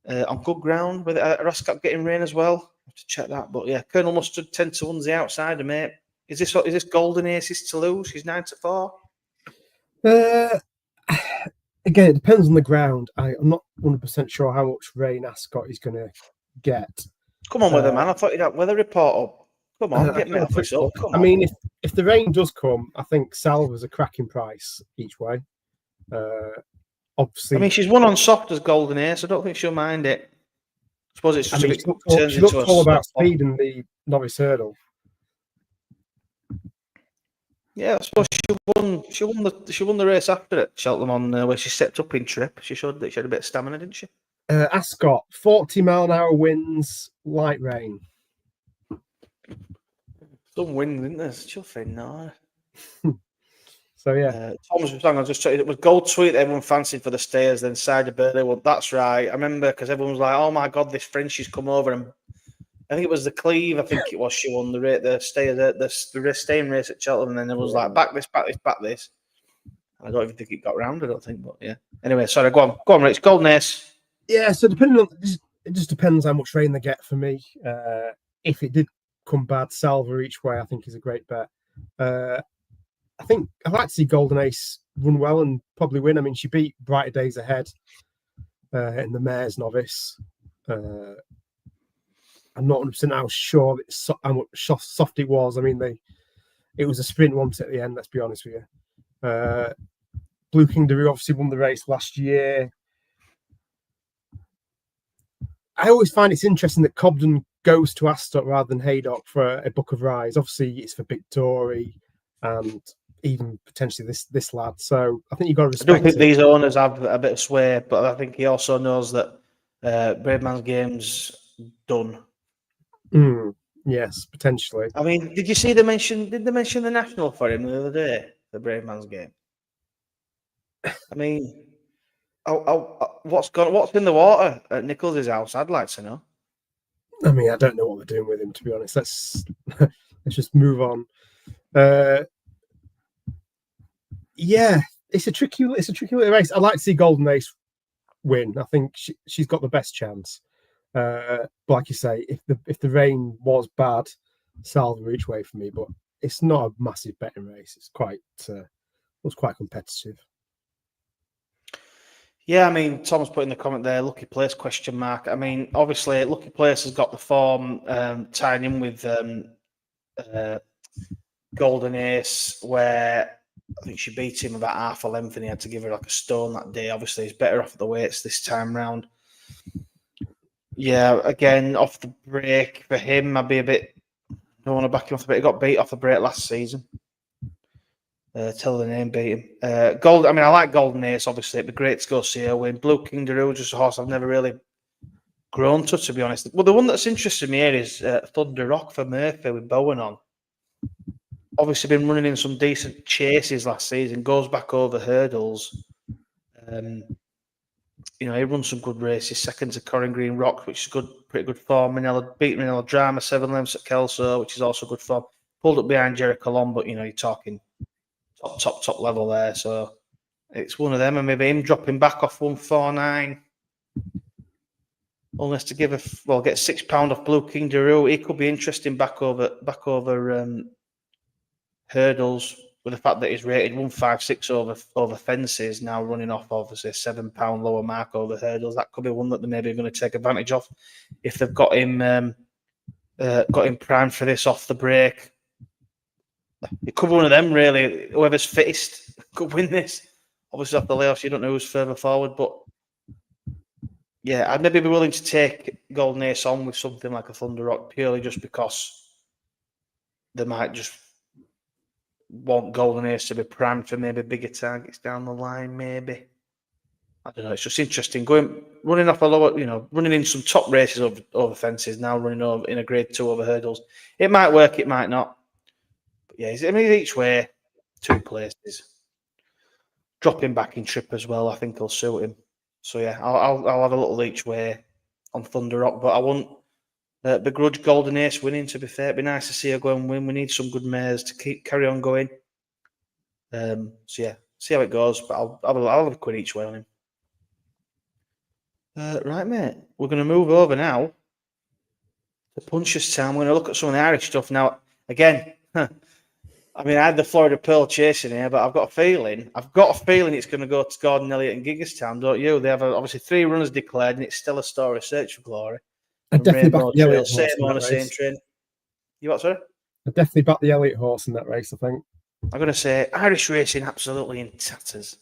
on good ground with Ascot getting rain as well. I have to check that, but yeah, Colonel Mustard 10-1's the outsider, mate. Is this Golden Aces to lose? She's 9-4. Again, it depends on the ground. I'm not 100% sure how much rain Ascot is going to get. Come on with it, man. I thought you'd have weather report up. Come on, get me off this up. Come on. I mean, if the rain does come, I think Salva's a cracking price each way. Obviously, I mean, she's won on soft as Golden Ace. I don't think she'll mind it. I suppose it's just she looks all about speed in the novice hurdle. Yeah, I suppose she won the race after it, Cheltenham on where she stepped up in trip. She showed that she had a bit of stamina, didn't she? Ascot, 40-mile-an-hour winds, light rain. Some wind, isn't there? Chuffing, no. So yeah, Thomas was saying, it was Gold Sweet that everyone fancied for the stayers, then Cider Burley. Well, that's right. I remember because everyone was like, "Oh my god, this Frenchie's come over," and I think it was the Cleve. I think it was she won the stayers, the staying race at Cheltenham, and then it was like back this. I don't even think it got round. I don't think, but yeah. Anyway, sorry. Go on, Rich. Golden Ace. Yeah. So depending on it just depends how much rain they get for me. If it did come bad, Salva each way, I think is a great bet. I think I'd like to see Golden Ace run well and probably win. I mean, she beat Brighter Days Ahead in the Mayor's Novice. I'm not 100% sure how much soft it was. I mean, it was a sprint once at the end, let's be honest with you. Blue King Daru obviously won the race last year. I always find it's interesting that Cobden goes to Ascot rather than Haydock for a Book of Rise. Obviously, it's for Big Tory and even potentially this lad. So I think you've got to respect I do think it. these owners have a bit of sway, but I think he also knows that Brave Man's Game's done. Yes, potentially. I mean, did you see did they mention the National for him the other day, the Brave Man's Game? I mean, what's in the water at Nichols' house? I'd like to know. I mean, I don't know what they're doing with him, to be honest. Let's just move on. Yeah, it's a tricky little race. I'd like to see Golden Ace win. I think she's got the best chance. But like you say, if the rain was bad, Salva each way for me. But it's not a massive betting race. It's quite competitive. Yeah, I mean, Tom's put in the comment there, Lucky Place ? I mean, obviously, Lucky Place has got the form tying in with Golden Ace, where I think she beat him about half a length and he had to give her like a stone that day. Obviously, he's better off the weights this time round. Yeah, again, off the break for him, I'd be a bit... I don't want to back him off the break. He got beat off the break last season. Tell the name, beat him. I mean, I like Golden Ace, obviously. It'd be great to go see her win. Blue King Daru, just a horse I've never really grown to be honest. Well, the one that's interested me here is Thunder Rock for Murphy with Bowen on. Obviously been running in some decent chases last season, goes back over hurdles. He runs some good races, second to Corrin Green Rock, which is pretty good form. Beat Manila Drama, 7 lengths at Kelso, which is also good form. Pulled up behind Jericho Long, but you're talking top level there. So it's one of them, and maybe him dropping back off 149. Unless to get £6 off Blue King Daru, he could be interesting back over hurdles. with the fact that he's rated 156 over fences, now running off obviously a £7 lower mark over hurdles, that could be one that they maybe are going to take advantage of if they've got him primed for this off the break. It could be one of them, really. Whoever's fittest could win this. Obviously, off the layoffs, you don't know who's further forward, but yeah, I'd maybe be willing to take Golden Ace on with something like a Thunder Rock purely just because they might just want Golden Ace to be primed for maybe bigger targets down the line, maybe. I don't know. It's just interesting running off a lower, running in some top races over fences, now running over in a grade 2 over hurdles. It might work, it might not. But yeah, each way, 2 places. Dropping back in trip as well, I think will suit him. So yeah, I'll have a little each way on Thunder Rock, but I won't begrudge Golden Ace winning. To be fair, it'd be nice to see her go and win. We need some good mares to carry on going. So yeah, see how it goes. But I'll have a quid each way on him. Right, mate. We're going to move over now to Punchestown. We're going to look at some of the Irish stuff now. Again, I mean, I had the Florida Pearl Chase in here, but I've got a feeling it's going to go to Gordon Elliott and Gigastown, don't you? They have obviously 3 runners declared, and it's still a story. Search for Glory. I definitely back the Elliott same horse in on the that same race. train. You what, sorry? I definitely back the Elliott horse in that race, I think. I'm going to say Irish racing absolutely in tatters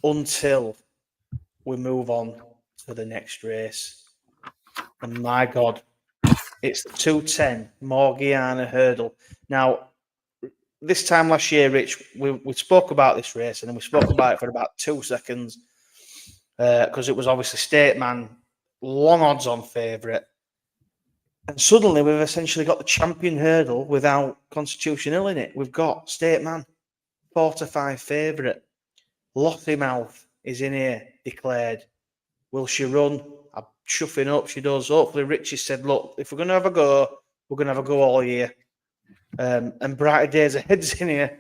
until we move on to the next race. And my God, it's the 210 Morgiana Hurdle. Now, this time last year, Rich, we spoke about this race, and then we spoke about it for about 2 seconds because it was obviously State Man, long odds on favourite. And suddenly we've essentially got the champion hurdle without Constitution Hill in it. We've got State Man, 4-5 favourite. Lottymouth is in here, declared. Will she run? I'm chuffing up. She does. Hopefully, Richie said, look, if we're going to have a go, we're going to have a go all year. And Brighter Days Ahead's in here.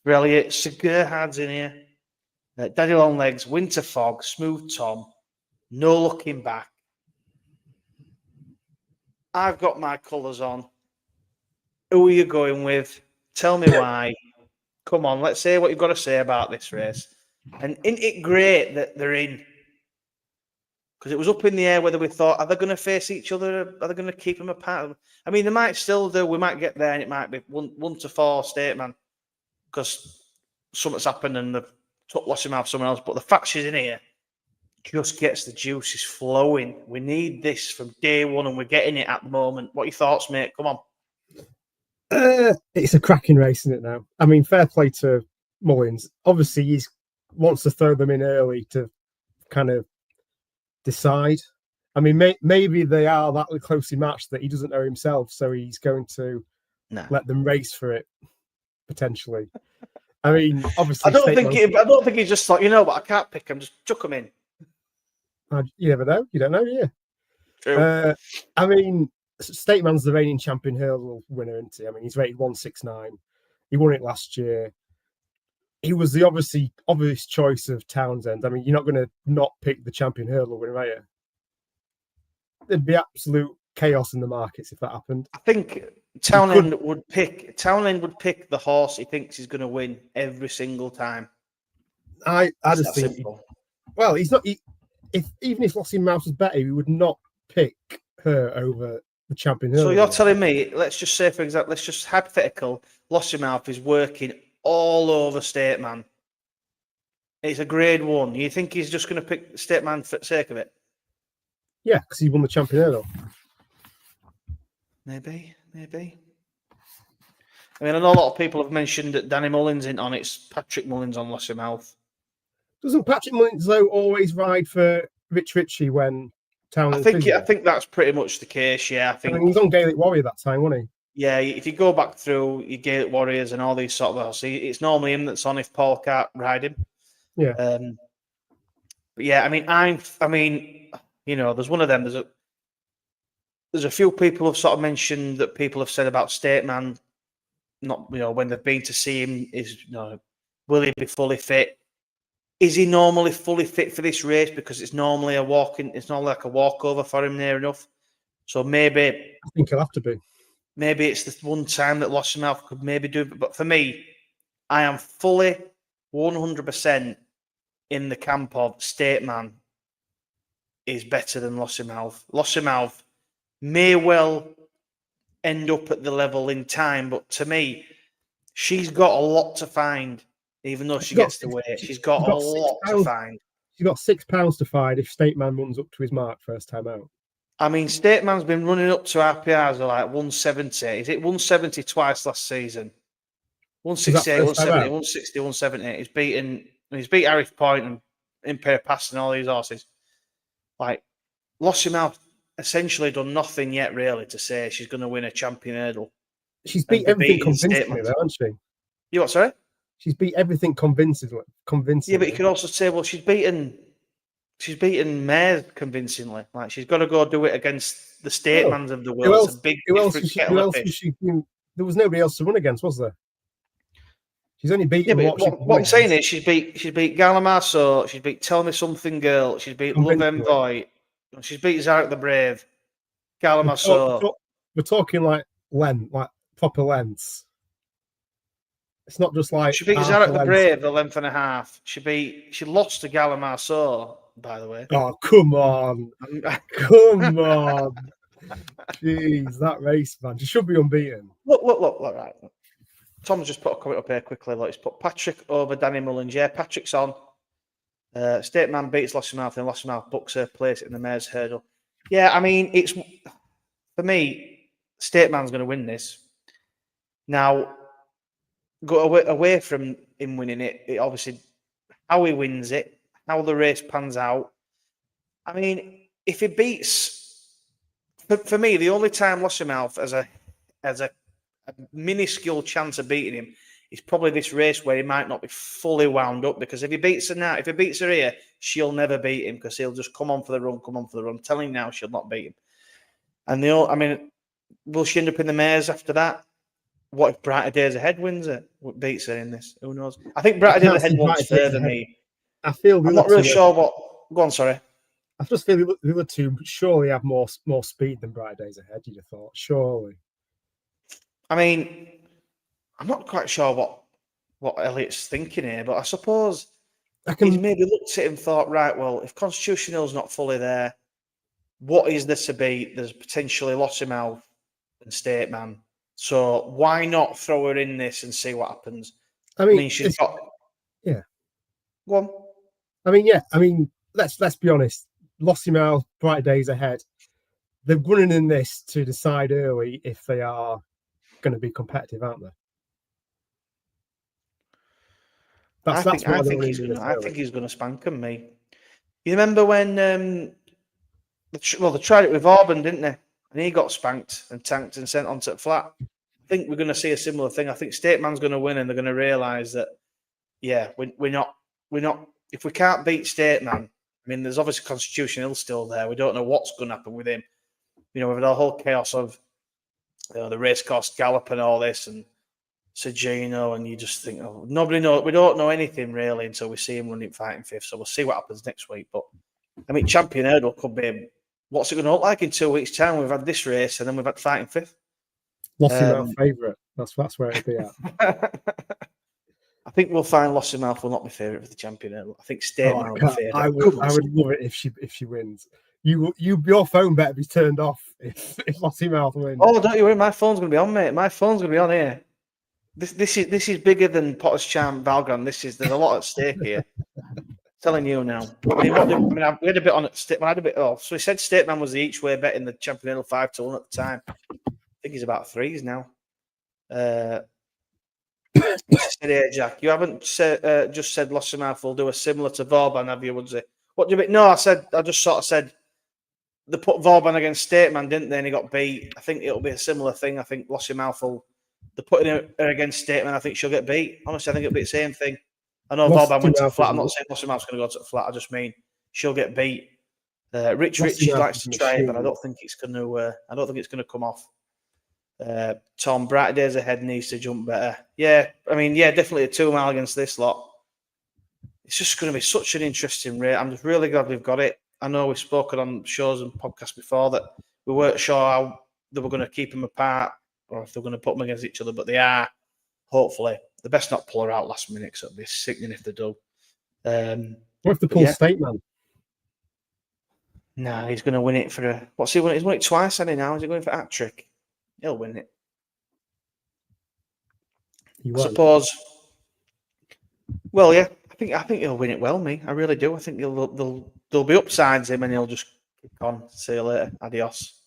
For Elliott, Sir Gerhard's in here. Daddy Longlegs, Winter Fog, Smooth Tom, No Looking Back. I've got my colours on. Who are you going with? Tell me why. Come on, let's say what you've got to say about this race. And isn't it great that they're in? Because it was up in the air whether we thought, are they going to face each other? Are they going to keep them apart? I mean, they might still do. We might get there and it might be 1-4 State Man because something's happened and they've took Lottymouth somewhere else. But the fact she's in here just gets the juices flowing. We need this from day one and we're getting it at the moment. What are your thoughts, mate? Come on. It's a cracking race, isn't it now? I mean, fair play to Mullins. Obviously, he wants to throw them in early to kind of decide. I mean, maybe they are that closely matched that he doesn't know himself, so he's going to let them race for it potentially. I mean, obviously, I don't think he just thought, you know what, I can't pick him, just chuck him in. You never know. You don't know, yeah. True. I mean, State Man's the reigning champion hurdle winner, isn't he? I mean, he's rated 169. He won it last year. He was the obvious choice of Townsend. I mean, you're not going to not pick the champion hurdle winner, are you? There'd be absolute chaos in the markets if that happened. I think Townend would pick the horse he thinks he's going to win every single time. I just think. Well, he's not. Even if Lottymouth was better, he would not pick her over the champion hurdle. So you're telling me, let's just say, for example, let's just hypothetical, Lottymouth is working all over State Man. It's a grade 1. You think he's just going to pick State Man for the sake of it? Yeah, because he won the champion hurdle. Maybe. I mean, I know a lot of people have mentioned that Danny Mullins isn't on. It's Patrick Mullins on Lottymouth. Doesn't Patrick Mullins, though, always ride for Rich Ritchie when Town? I think that's pretty much the case, yeah. I mean, he was on Gaelic Warrior that time, wasn't he? Yeah, if you go back through your Gaelic Warriors and all these sort of... See, it's normally him that's on if Paul can't ride him. Yeah. But yeah, I mean, you know, there's one of them. There's a few people have sort of mentioned that people have said about State Man, not, you know, when they've been to see him, will he be fully fit? Is he normally fully fit for this race? Because it's normally it's normally like a walkover for him near enough. So maybe I think he'll have to be. Maybe it's the one time that Lottymouth could maybe do it. But for me, I am fully 100% in the camp of Stateman is better than Lossiemouth. Lossiemouth may well end up at the level in time, but to me, she's got a lot to find, even though she gets the weight. She's got a lot to find. She's got £6 to find if Stateman runs up to his mark first time out. I mean, Stateman's been running up to RPRs of like 170. Is it 170 twice last season? 168, 170, 160, 170. He's beat Harris Point and Imperial Pass and all these horses. Like, Lossiemouth essentially done nothing yet, really, to say she's going to win a champion hurdle. She's beat everything convincingly, though, hasn't she? You what, sorry? She's beat everything convincingly. Yeah, but you could also say, well, she's beaten mares convincingly. Like, she's got to go do it against the Statemans of the world. It's a big different kettle of fish. There was nobody else to run against, was there? She's only beaten what I'm saying is she's beat Gallimar, so she's beat Tell Me Something Girl, she's beat Love Envoy, she's beat Zarek the Brave, Gallimar, so we're talking like length, like proper lengths. It's not just like she beat Zarek the Brave the length and a half. She lost to Gallimar, so by the way. Oh, come on. Come on. Jeez, that race, man. She should be unbeaten. Look, right. Tom's just put a comment up here quickly. Look, he's put Patrick over Danny Mullins. Yeah, Patrick's on. Stateman beats Lossiemouth and Lossiemouth books her place in the mare's hurdle. Yeah, I mean, it's for me, Stateman's going to win this. Now, go away from him winning it, obviously, how he wins it, how the race pans out. I mean, if he beats, for me, the only time Lossiemouth as a minuscule chance of beating him is probably this race where he might not be fully wound up, because if he beats her now, if he beats her here, she'll never beat him because he'll just come on for the run. I'm telling you now, she'll not beat him. And I mean, will she end up in the mares after that? What if Brighter Days Ahead wins it? What beats her in this? Who knows? I think Brighter Days Ahead wants further than me. I'm not really sure what. Go on, sorry. I just feel the other two surely have more speed than Brighter Days Ahead. You'd have thought, surely. I mean, I'm not quite sure what Elliot's thinking here, but I suppose he's maybe looked at it and thought, right, well, if Constitution Hill's not fully there, what is there to beat? There's potentially Lossiemouth and Stateman. So why not throw her in this and see what happens? I mean she's got... Yeah. Go on. I mean, yeah. I mean, let's be honest. Lossiemouth, Brighter Days Ahead. They're running in this to decide early if they are going to be competitive, aren't they? I think he's going to spank them, me. You remember when they tried it with Auburn, didn't they? And he got spanked and tanked and sent onto the flat. I think we're going to see a similar thing. I think Stateman's going to win, and they're going to realise that, yeah, we're not. If we can't beat Stateman, I mean, there's obviously Constitution Hill still there. We don't know what's going to happen with him. You know, with the whole chaos of the racecourse gallop and all this, and Sergino, and you just think, oh, nobody knows. We don't know anything really until we see him running fighting fifth. So we'll see what happens next week. But I mean, Champion Hurdle could be. What's it going to look like in 2 weeks' time? We've had this race, and then we've had fighting fifth. Lossiemouth favourite. That's where it'll be at. I think we'll find Lossiemouth will not be favourite for the Champion Hurdle. I think Stateman will be favourite. I would love it if she wins. Your phone better be turned off if Lossiemouth wins. Oh, don't you worry, my phone's going to be on, mate. My phone's going to be on here. This is bigger than Potter's Charm Valgrind. There's a lot at stake here. Telling you now. We had a bit on it. So we said Stateman was the each way bet in the Champion Hurdle 5-1 at the time. I think he's about threes now. Said here, Jack, you haven't just said Lossiemouth will do a similar to Vauban, have you, Woodsy? What do you mean? No, I just sort of said they put Vauban against Stateman, didn't they? And he got beat. I think it'll be a similar thing. I think Lossiemouth will. They're putting her against Stateman. I think she'll get beat. Honestly, I think it'll be the same thing. I know Vauban went to the flat. I'm not saying Lossiemouth's going to go to the flat. I just mean she'll get beat. Richie likes to try it, but I don't think it's going to come off. Tom, Brighter Days Ahead needs to jump better. Yeah, I mean, yeah, definitely a 2 mile against this lot. It's just going to be such an interesting race. I'm just really glad we've got it. I know we've spoken on shows and podcasts before that we weren't sure how they were going to keep them apart or if they're going to put them against each other, but they are, hopefully. the best not pull her out last minute, because it'll be sickening if they do. What if they pull State Man? Nah, he's going to win it for a... What's he won? He's won it twice, hasn't he, now? Is he going for a hat-trick? He'll win it. I suppose... Well, yeah, I think he'll win it well, me. I really do. I think there'll be upsides him, and he'll just kick on. See you later. Adios.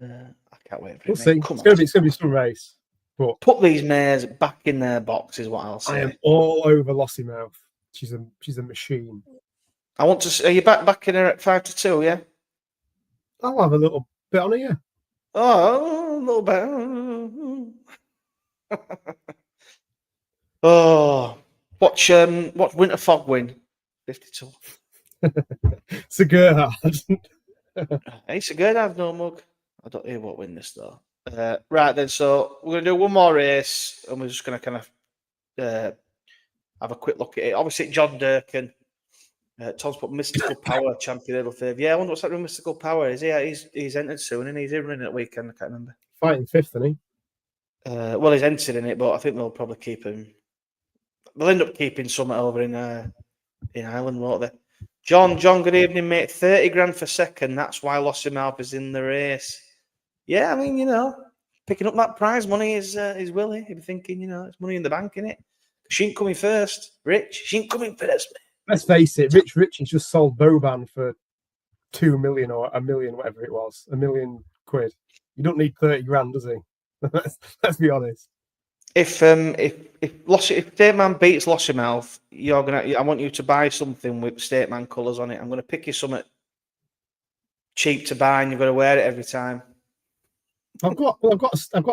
I can't wait for it. We'll see. It's going to be some race. But put these mares back in their box is what I'll say. I am all over Lossiemouth. She's a machine. I want to. Are you backing her at 5-2? Yeah. I'll have a little bit on her. Yeah. Oh, a little bit. Oh, watch Winter Fog win 52. Segura. Hey, Segura, I've no mug. I don't hear what win this though. Right then, so we're gonna do one more race, and we're just gonna kind of have a quick look at it. Obviously, John Durkin. Tom's put Mystical Power champion Little Fave. Yeah, I wonder what's that with Mystical Power. Is he? He's entered soon, and he's in running at weekend. I can't remember. Fighting fifth, isn't he? Well, he's entered in it, but I think they'll probably keep him. They'll end up keeping something over in Ireland, won't they? John, good evening, mate. 30 grand for second. That's why Lossiemouth is in the race. Yeah, I mean, picking up that prize money is Willie. He'd be thinking, it's money in the bank, innit? She ain't coming first, Rich. She ain't coming first, mate. Let's face it, Rich has just sold Boban for 2 million or a million, whatever it was, £1 million. You don't need 30 grand, does he? Let's be honest. If State Man beats Lossiemouth, I want you to buy something with State Man colours on it. I'm gonna pick you something cheap to buy, and you've got to wear it every time. I've got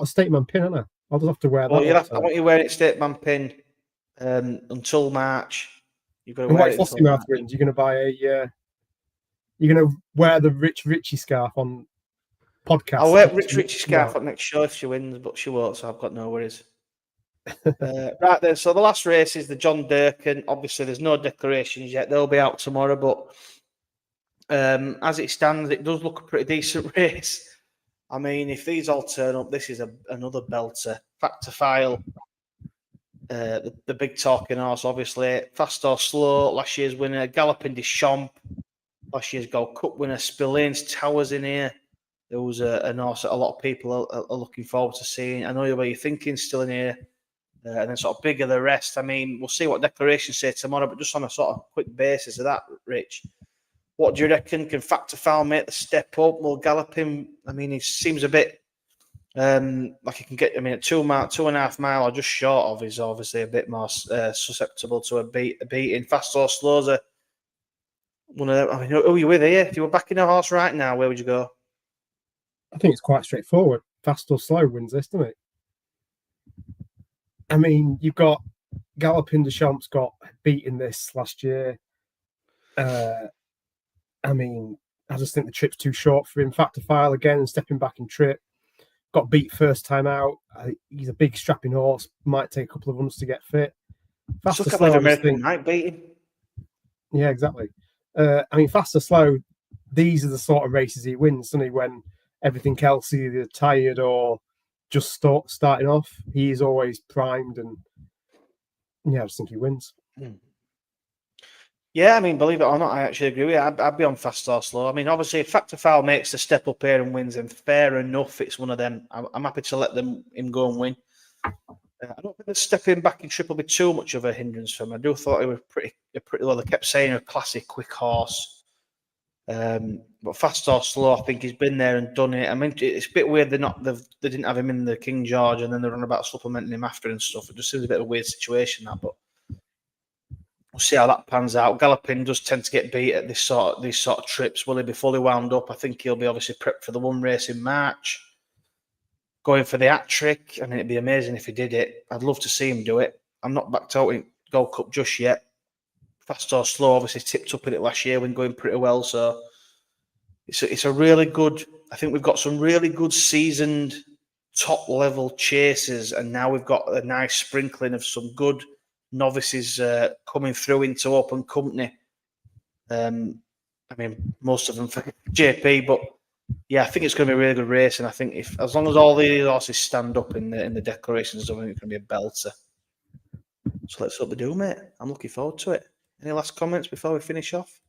a State Man pin, haven't I? I'll just have to wear that. I want you wearing it State Man pin until March. You've got to wear it. Lossiemouth wins. You're gonna buy a. You're gonna wear the Richie scarf on podcast. I'll wear Richie scarf on next show if she wins, but she won't, so I've got no worries. Right then, so the last race is the John Durkin. Obviously, there's no declarations yet. They'll be out tomorrow, but as it stands, it does look a pretty decent race. I mean, if these all turn up, this is another belter. Fact to file. The big talking horse, obviously. Fast or Slow, last year's winner. Galloping Deschamps, last year's Gold Cup winner. Spillane's Towers in here. There was an horse that a lot of people are looking forward to seeing. I know what you're thinking, still in here. And then sort of bigger the rest. I mean, we'll see what declarations say tomorrow, but just on a sort of quick basis of that, Rich, what do you reckon? Can Fact to Foul make the step up? Will Galloping? I mean, he seems a bit like he can get. I mean, at 2.5 mile or just short of, is obviously a bit more susceptible to a beating. Fast or Slow's one of them. I mean, who are you with here? If you were backing a horse right now, where would you go? I think it's quite straightforward. Fast or Slow wins this, doesn't it? I mean, you've got Galloping Deschamps got beaten this last year. I mean, I just think the trip's too short for him. Fact to File again and stepping back in trip. Got beat first time out. He's a big strapping horse. Might take a couple of runs to get fit. Fast or Slow might beat him. Yeah, exactly. I mean, Fast or Slow, these are the sort of races he wins, doesn't he? When everything else is either tired or just starting off, he's always primed, and I just think he wins. Yeah, I mean, believe it or not, I actually agree with you. I'd be on Fast or Slow. I mean, obviously, if Fact to Foul makes the step up here and wins, then fair enough. It's one of them. I'm happy to let him go and win. I don't think the stepping back in trip will be too much of a hindrance for him. I do thought he was pretty well. They kept saying a classic quick horse. But Fast or Slow, I think he's been there and done it. I mean, it's a bit weird they didn't have him in the King George, and then they're on about supplementing him after and stuff. It just seems a bit of a weird situation, that. But we'll see how that pans out. Galloping does tend to get beat at these sort of trips. Will he be fully wound up? I think he'll be obviously prepped for the one race in March, going for the hat trick. I mean, it'd be amazing if he did it. I'd love to see him do it. I'm not backed out in Gold Cup just yet. Fast or Slow obviously tipped up in it last year when going pretty well, so it's a really good. I think we've got some really good seasoned top level chasers, and now we've got a nice sprinkling of some good novices coming through into open company. I mean, most of them for JP, but Yeah, I think it's going to be a really good race, and I think if as long as all the horses stand up in the declarations, I think it's going to be a belter. So let's hope they do, mate. I'm looking forward to it. Any last comments before we finish off?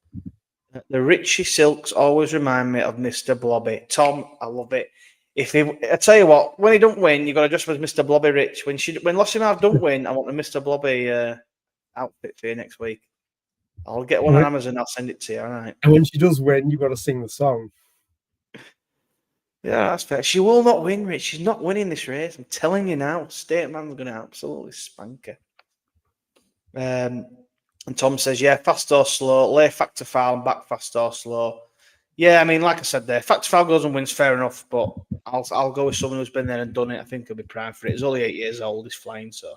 The Richie Silks always remind me of Mr. Blobby. Tom, I love it. I tell you what, when he don't win, you got to just as Mr. Blobby Rich. When Lossimar don't win, I want the Mr. Blobby outfit for you next week. I'll get one on Amazon. I'll send it to you. All right. And when she does win, you've got to sing the song. Yeah, that's fair. She will not win, Rich. She's not winning this race. I'm telling you now. State Man's going to absolutely spank her. And Tom says, yeah, fast or slow, lay factor foul and back fast or slow. Yeah, I mean, like I said there, factor foul goes and wins, fair enough, but I'll go with someone who's been there and done it. I think he'll be proud for it. He's only 8 years old, he's flying, so.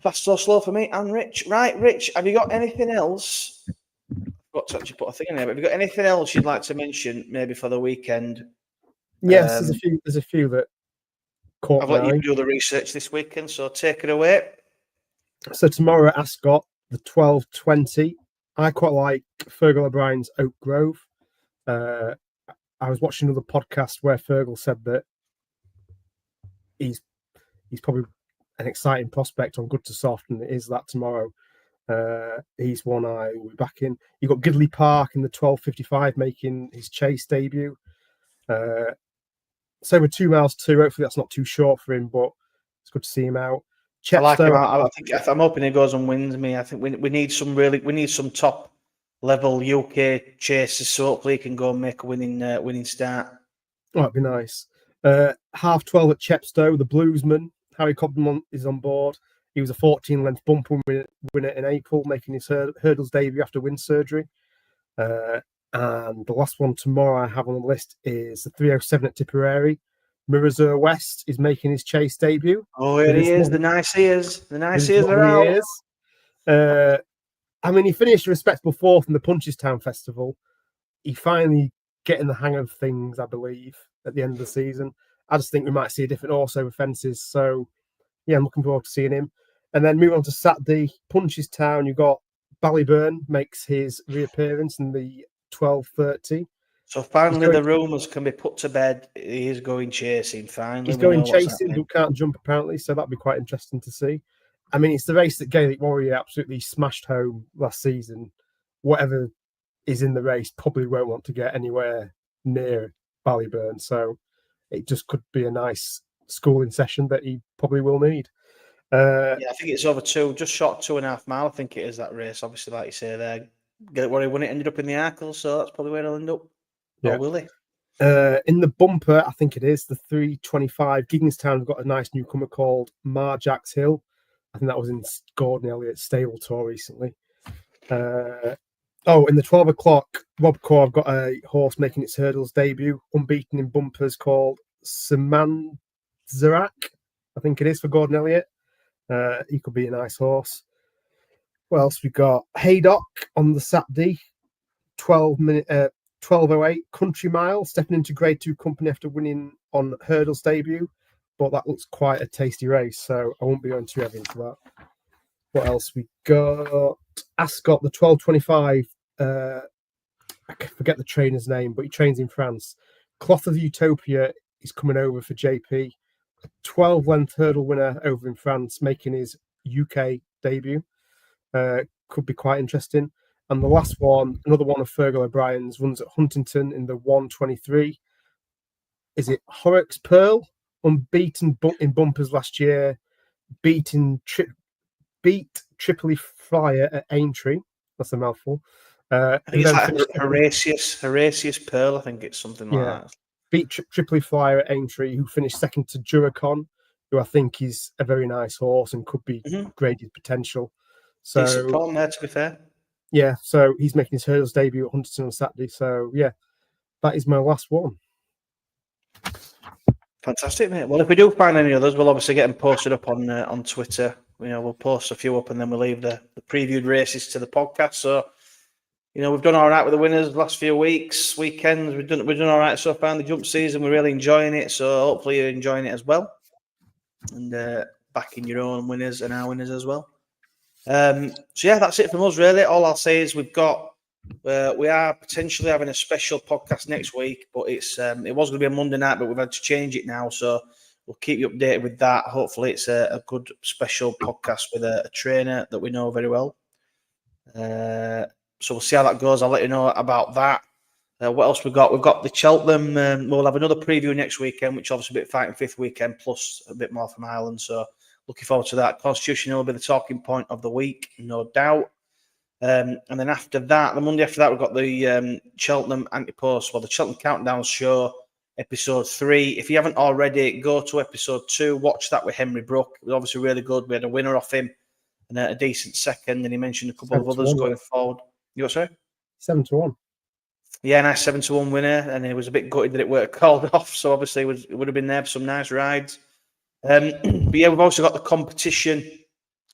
Fast or slow for me and Rich. Right, Rich, have you got anything else? I've got to actually put a thing in there, but have you got anything else you'd like to mention maybe for the weekend? Yes, there's a few that caught I've let my eye. you do the research this weekend, so take it away. So tomorrow at Ascot, the 12:20. I quite like Fergal O'Brien's Oak Grove. I was watching another podcast where Fergal said that he's probably an exciting prospect on good to soft, and it is that tomorrow. He's one I will be back in. You've got Gidley Park in the 12:55 making his chase debut. So with 2 miles too. Hopefully that's not too short for him, but it's good to see him out. I like him. I'm hoping he goes and wins me. I think we need some top level UK chasers, so hopefully he can go and make a winning start. Oh, that'd be nice. 12:30 at Chepstow, the Bluesman Harry Cobden is on board. He was a 14-length bumper winner in April, making his hurdles debut after wind surgery. And the last one tomorrow I have on the list is the 3:07 at Tipperary. Mirazur West is making his chase debut. Oh, here he is. The nice ears. The nice ears are out. I mean, he finished a respectable fourth in the Punchestown Festival. He finally getting the hang of things, I believe, at the end of the season. I just think we might see a different horse over fences. So, yeah, I'm looking forward to seeing him. And then moving on to Saturday, Punchestown, you've got Ballyburn makes his reappearance in the 12:30. So finally, the rumours can be put to bed. He is going chasing. Finally, he's going chasing, but can't jump apparently. So that'd be quite interesting to see. I mean, it's the race that Gaelic Warrior absolutely smashed home last season. Whatever is in the race probably won't want to get anywhere near Ballyburn. So it just could be a nice schooling session that he probably will need. Yeah, I think it's over just short 2.5 miles. I think it is that race. Obviously, like you say there, Gaelic Warrior when it ended up in the Arkle, so that's probably where it'll end up. Yeah. Or will he? In the bumper, I think it is the 3:25. Gigginstown have got a nice newcomer called Marjack's Hill. I think that was in Gordon Elliott's stable tour recently. In the 12 o'clock, Rob Core have got a horse making its hurdles debut, unbeaten in bumpers, called Samanzarak. I think it is for Gordon Elliott. He could be a nice horse. What else we got? Haydock on the Saturday, 12:08 Country Mile, stepping into Grade 2 company after winning on hurdles debut. But that looks quite a tasty race, so I won't be going too heavy into that. What else we got? Ascot, the 12:25. I forget the trainer's name, but he trains in France. Cloth of Utopia is coming over for JP. A 12-length hurdle winner over in France, making his UK debut. Could be quite interesting. And the last one, another one of Fergal O'Brien's, runs at Huntington in the 1:23. Is it Horrocks Pearl? Unbeaten in bumpers last year. Beat Tripoli Flyer at Aintree. That's a mouthful. I think it's like Horatius Pearl. I think it's something like that. Beat Tripoli Flyer at Aintree, who finished second to Duracon, who I think is a very nice horse and could be graded potential. So decent form there, to be fair. Yeah, so he's making his hurdles debut at Huntington on Saturday. So yeah, that is my last one. Fantastic, mate. Well, if we do find any others, we'll obviously get them posted up on Twitter. We'll post a few up and then we'll leave the previewed races to the podcast. So, we've done all right with the winners the last few weekends. We've done all right so far in the jump season. We're really enjoying it. So hopefully you're enjoying it as well. And backing your own winners and our winners as well. So yeah, that's it from us really. All I'll say is we've got We are potentially having a special podcast next week, but it was going to be a Monday night, but we've had to change it now. So we'll keep you updated with that. Hopefully, it's a good special podcast with a trainer that we know very well. So we'll see how that goes. I'll let you know about that. What else we got? We've got the Cheltenham. We'll have another preview next weekend, which obviously a bit fighting fifth weekend, plus a bit more from Ireland. So looking forward to that. Constitution will be the talking point of the week, no doubt. And then after that, the Monday after that, we've got the Cheltenham Anti-Post, the Cheltenham Countdown Show, episode 3. If you haven't already, go to episode 2. Watch that with Henry Brook. It was obviously really good. We had a winner off him and a decent second, and he mentioned a couple of others going forward. You what, sorry? 7-1. Yeah, nice 7-1 winner, and he was a bit gutted that it weren't called off. So obviously, it would have been there for some nice rides. But yeah, we've also got the competition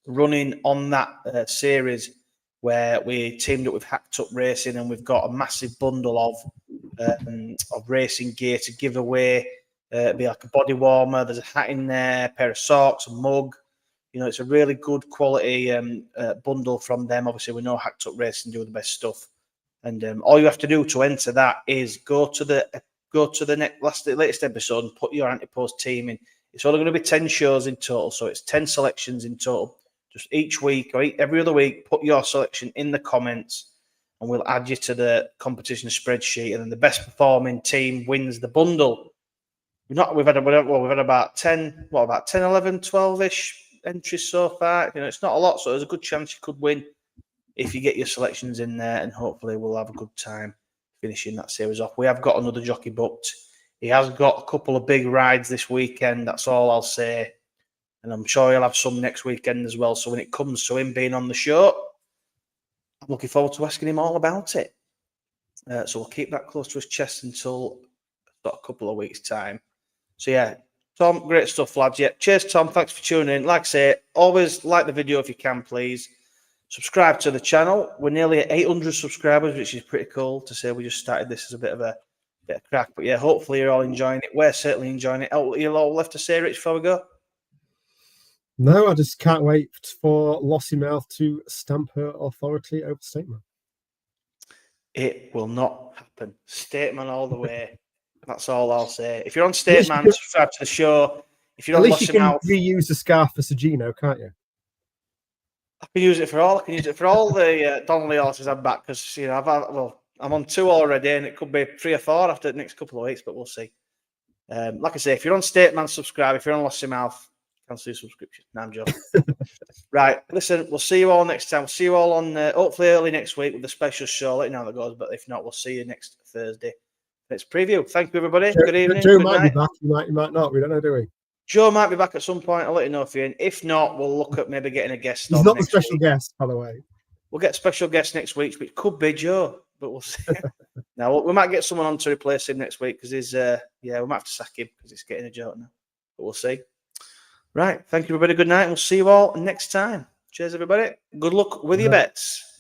running on that series where we teamed up with Hacked Up Racing, and we've got a massive bundle of racing gear to give away. It'll be like a body warmer. There's a hat in there, a pair of socks, a mug. You know, it's a really good quality bundle from them. Obviously, we know Hacked Up Racing do the best stuff. And all you have to do to enter that is go to the latest episode and put your Anti-Post team in. It's only going to be 10 shows in total, so it's 10 selections in total. Just each week or every other week, put your selection in the comments, and we'll add you to the competition spreadsheet. And then the best performing team wins the bundle. We've had about 10, 11, 12-ish entries so far. You know, it's not a lot, so there's a good chance you could win if you get your selections in there, and hopefully we'll have a good time finishing that series off. We have got another jockey booked. He has got a couple of big rides this weekend. That's all I'll say. And I'm sure he'll have some next weekend as well. So when it comes to him being on the show, I'm looking forward to asking him all about it. So we'll keep that close to his chest until a couple of weeks' time. So yeah, Tom, great stuff, lads. Yeah, cheers, Tom. Thanks for tuning in. Like I say, always like the video if you can, please. Subscribe to the channel. We're nearly at 800 subscribers, which is pretty cool to say. We just started this as a bit of crack. But yeah, hopefully you're all enjoying it. We're certainly enjoying it. Oh, you all left to say, Rich, before we go? No, I just can't wait for Lossy Mouth to stamp her authority over Stateman. It will not happen. Stateman all the way. That's all I'll say. If you're on Stateman, subscribe to the show. If you're on Lossy Mouth, reuse the scarf for Sagino, can't you? I can use it for all. I can use it for all the Donnelly horses I'm back, because I'm on 2 already, and it could be 3 or 4 after the next couple of weeks, but we'll see. Like I say, if you're on Stateman, subscribe. If you're on Lossy Mouth, cancel your subscription. No, I'm joking. Right, listen, we'll see you all next time. We'll see you all on hopefully early next week with the special show. Let you know how that goes, but if not, we'll see you next Thursday. Next preview. Thank you, everybody. Good evening. Joe might be back. He might not. We don't know, do we? Joe might be back at some point. I'll let you know if you're in. If not, we'll look at maybe getting a guest. He's not the special guest, by the way. We'll get a special guest next week, which could be Joe, but we'll see. Now we might get someone on to replace him next week, because he's we might have to sack him because it's getting a joke now. But we'll see. Right. Thank you, everybody. Good night. And we'll see you all next time. Cheers, everybody. Good luck with your bets.